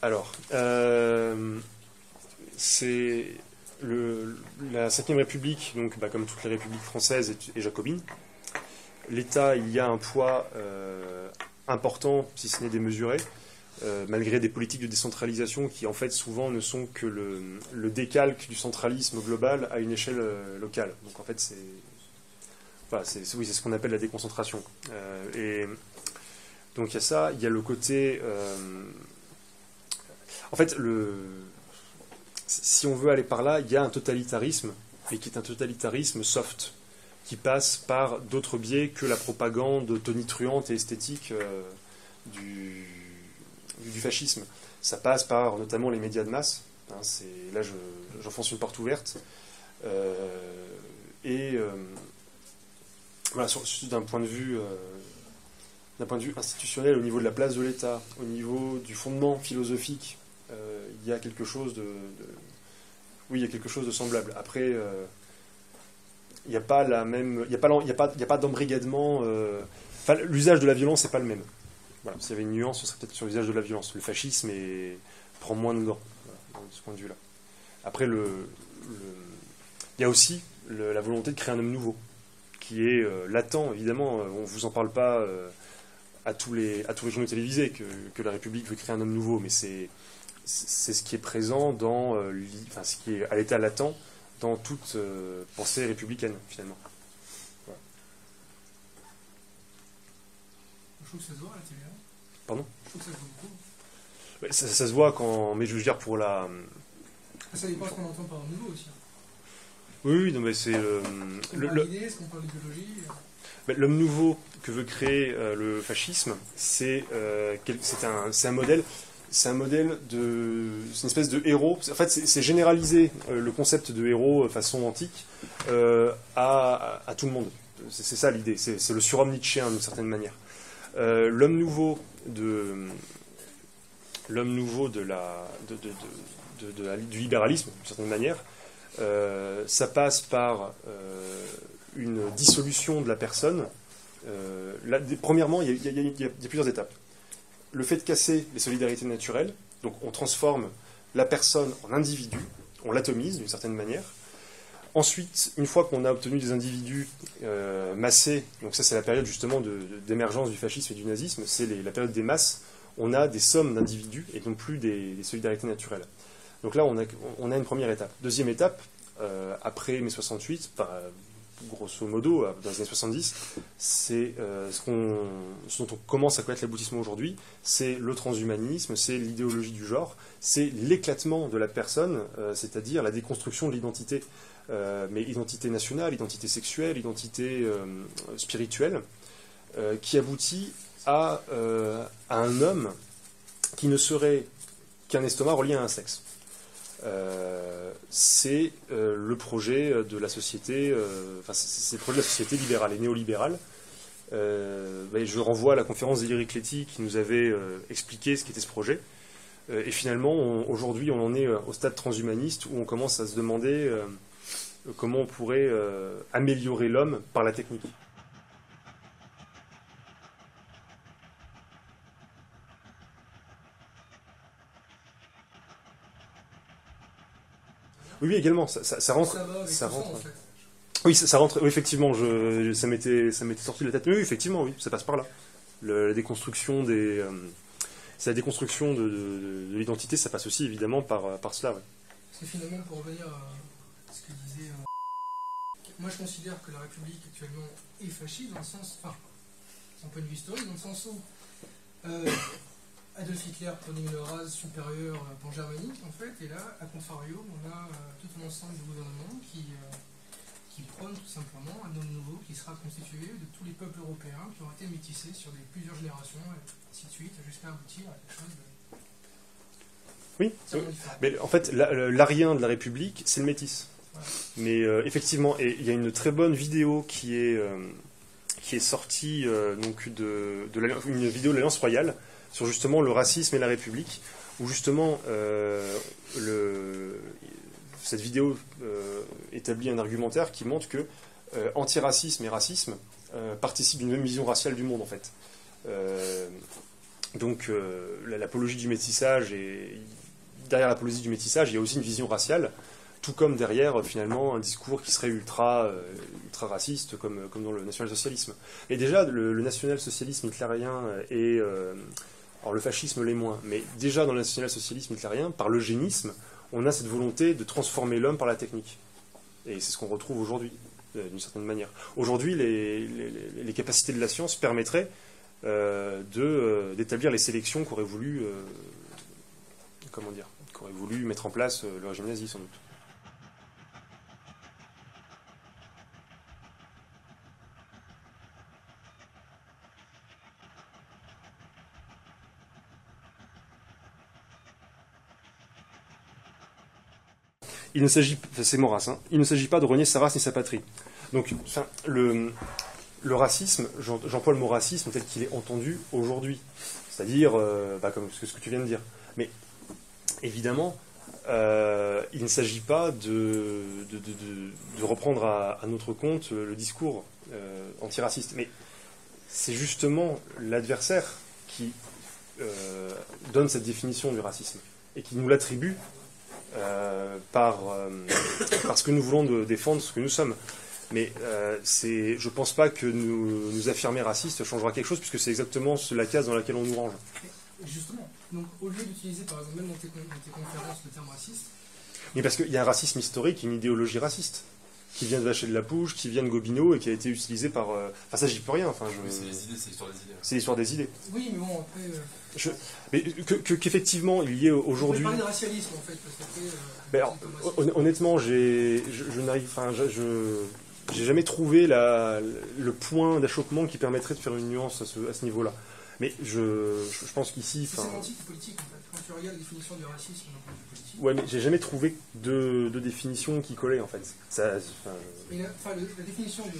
Alors, c'est la Ve République, donc comme toutes les républiques françaises, est jacobine. L'État, il y a un poids important, si ce n'est démesuré, malgré des politiques de décentralisation qui, en fait, souvent ne sont que le décalque du centralisme global à une échelle locale. Donc, en fait, c'est ce qu'on appelle la déconcentration. Et donc, il y a ça. Il y a le côté... en fait, si on veut aller par là, il y a un totalitarisme, mais qui est un totalitarisme soft, qui passe par d'autres biais que la propagande tonitruante et esthétique du fascisme. Ça passe par notamment les médias de masse. Hein, là, j'enfonce une porte ouverte. Voilà, d'un point de vue institutionnel, au niveau de la place de l'État, au niveau du fondement philosophique, il y a quelque chose oui, il y a quelque chose de semblable. Après, il n'y a pas la même, il y a pas d'embrigadement. Enfin, l'usage de la violence n'est pas le même. Voilà, s'il y avait une nuance, ce serait peut-être sur l'usage de la violence. Le fascisme prend moins de gants, voilà, de ce point de vue-là. Après, il y a aussi la volonté de créer un homme nouveau, qui est latent, évidemment. On ne vous en parle pas à tous les journaux télévisés que la République veut créer un homme nouveau, mais c'est ce qui est présent dans, ce qui est à l'état latent dans toute pensée républicaine, finalement. Voilà. Je trouve que ça se voit à la télé. Pardon ? Je trouve que ça se voit beaucoup. Ouais, ça se voit quand... Mais je veux dire, pour la... Ça dépend ce qu'on entend par nouveau aussi. Oui, non, mais c'est... Est-ce qu'on parle d'idées, est-ce qu'on parle d'idéologie ? L'homme nouveau que veut créer le fascisme, c'est un modèle... C'est un modèle c'est une espèce de héros. En fait, c'est généraliser le concept de héros façon antique à tout le monde. C'est ça l'idée. C'est le surhomme nietzschéen d'une certaine manière. L'homme nouveau du libéralisme d'une certaine manière, ça passe par une dissolution de la personne. Premièrement, il y a plusieurs étapes. Le fait de casser les solidarités naturelles, donc on transforme la personne en individu, on l'atomise d'une certaine manière. Ensuite, une fois qu'on a obtenu des individus massés, donc ça c'est la période justement d'émergence du fascisme et du nazisme, c'est la période des masses, on a des sommes d'individus et non plus des solidarités naturelles. Donc là on a une première étape. Deuxième étape, après mai 68, grosso modo, dans les années 70, c'est ce dont on commence à connaître l'aboutissement aujourd'hui, c'est le transhumanisme, c'est l'idéologie du genre, c'est l'éclatement de la personne, c'est-à-dire la déconstruction de l'identité, mais identité nationale, identité sexuelle, identité spirituelle, qui aboutit à un homme qui ne serait qu'un estomac relié à un sexe. C'est le projet de la société, c'est le projet de la société libérale et néolibérale. Je renvoie à la conférence d'Éric Letty qui nous avait expliqué ce qu'était ce projet. Et finalement, aujourd'hui, on en est au stade transhumaniste où on commence à se demander comment on pourrait améliorer l'homme par la technique. Oui, également, ça rentre. Ça rentre. En fait. Oui, ça rentre. Oui, effectivement, ça m'était sorti de la tête. Mais oui, effectivement, oui, ça passe par là. La déconstruction c'est la déconstruction de l'identité, ça passe aussi évidemment par cela. Ouais. Parce que finalement, pour revenir à ce que disait, moi je considère que la République actuellement est fasciste dans le sens, d'un point de vue historique, dans le sens où Adolf Hitler prenait une race supérieure pan-germanique, en fait, et là, à contrario, on a tout un ensemble de gouvernements qui prône tout simplement un homme nouveau qui sera constitué de tous les peuples européens qui ont été métissés sur plusieurs générations, et ainsi de suite, jusqu'à aboutir à quelque chose de... Oui, mais en fait, l'arien de la République, c'est le métis. Voilà. Mais effectivement, et il y a une très bonne vidéo qui est sortie, donc une vidéo de l'Alliance Royale, sur justement le racisme et la République, où justement cette vidéo établit un argumentaire qui montre que antiracisme et racisme participent d'une même vision raciale du monde en fait. Donc l'apologie du métissage, et derrière l'apologie du métissage, il y a aussi une vision raciale, tout comme derrière finalement un discours qui serait ultra raciste comme dans le national-socialisme. Et déjà le national-socialisme hitlérien et alors le fascisme l'est moins, mais déjà dans le national-socialisme hitlérien, par l'eugénisme, on a cette volonté de transformer l'homme par la technique. Et c'est ce qu'on retrouve aujourd'hui, d'une certaine manière. Aujourd'hui, les capacités de la science permettraient d'établir les sélections qu'aurait voulu mettre en place le régime nazi, sans doute. Il ne s'agit, c'est Maurras, hein, il ne s'agit pas de renier sa race ni sa patrie. Donc, le racisme, j'emploie le mot racisme tel qu'il est entendu aujourd'hui, c'est-à-dire comme ce que tu viens de dire. Mais évidemment, il ne s'agit pas de reprendre à notre compte le discours antiraciste. Mais c'est justement l'adversaire qui donne cette définition du racisme et qui nous l'attribue parce que nous voulons défendre ce que nous sommes. Mais je ne pense pas que nous affirmer raciste changera quelque chose, puisque c'est exactement la case dans laquelle on nous range. Justement, donc au lieu d'utiliser par exemple même dans tes conférences le terme raciste... Mais parce qu'il y a un racisme historique, une idéologie raciste, qui vient de Vacher de la Pouge, qui vient de Gobineau, et qui a été utilisée par... Enfin ça j'y peux rien. C'est les idées, c'est l'histoire des idées. C'est l'histoire des idées. Oui, mais bon, après... Mais qu'effectivement, il y ait aujourd'hui... On peut parler de racialisme, en fait, parce qu'après... honnêtement, j'ai jamais trouvé le point d'achoppement qui permettrait de faire une nuance à ce niveau-là. Mais je pense qu'ici... C'est sémantique et politique, en fait. Quand tu regardes la définition du racisme d'un point de vue politique... Ouais, mais j'ai jamais trouvé de définition qui collait, en fait. La définition de...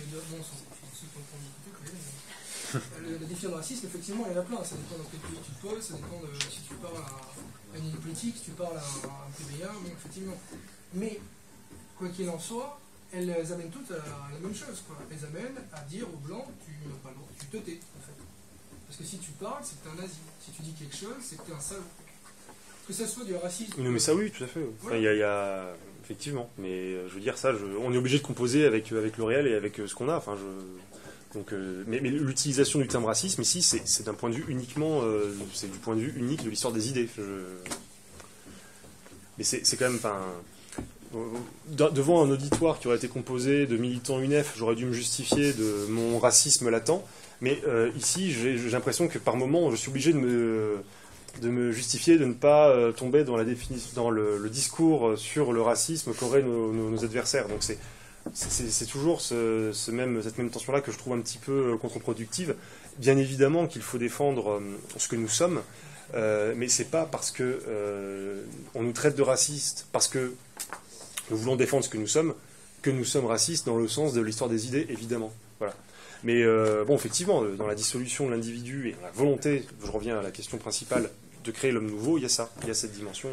La définition de racisme, effectivement, il y en a plein. Ça dépend dans quel pays tu te poses, ça dépend de si tu parles à une politique, si tu parles à un PBA, bon, effectivement. Mais, quoi qu'il en soit, elles amènent toutes à la même chose, quoi. Elles amènent à dire aux Blancs, tu n'as pas le droit, tu te tais, en fait. Parce que si tu parles, c'est que t'es un nazi. Si tu dis quelque chose, c'est que t'es un salaud. Que ça soit du racisme... Non, mais ça, oui, tout à fait. Enfin, il y a... Effectivement. Mais je veux dire, ça, on est obligé de composer avec le réel et avec ce qu'on a. Enfin, Donc, mais l'utilisation du terme racisme, ici, c'est d'un point de vue uniquement... c'est du point de vue unique de l'histoire des idées. Mais c'est quand même... Devant un auditoire qui aurait été composé de militants UNEF, j'aurais dû me justifier de mon racisme latent. Mais ici, j'ai l'impression que par moment, je suis obligé de me justifier, de ne pas tomber dans le discours sur le racisme qu'auraient nos adversaires. Donc c'est toujours cette même tension-là que je trouve un petit peu contre-productive. Bien évidemment qu'il faut défendre ce que nous sommes, Mais c'est pas parce que on nous traite de racistes, parce que nous voulons défendre ce que nous sommes racistes dans le sens de l'histoire des idées, évidemment. Voilà. Mais bon, effectivement, dans la dissolution de l'individu et dans la volonté, je reviens à la question principale, de créer l'homme nouveau, il y a ça, il y a cette dimension.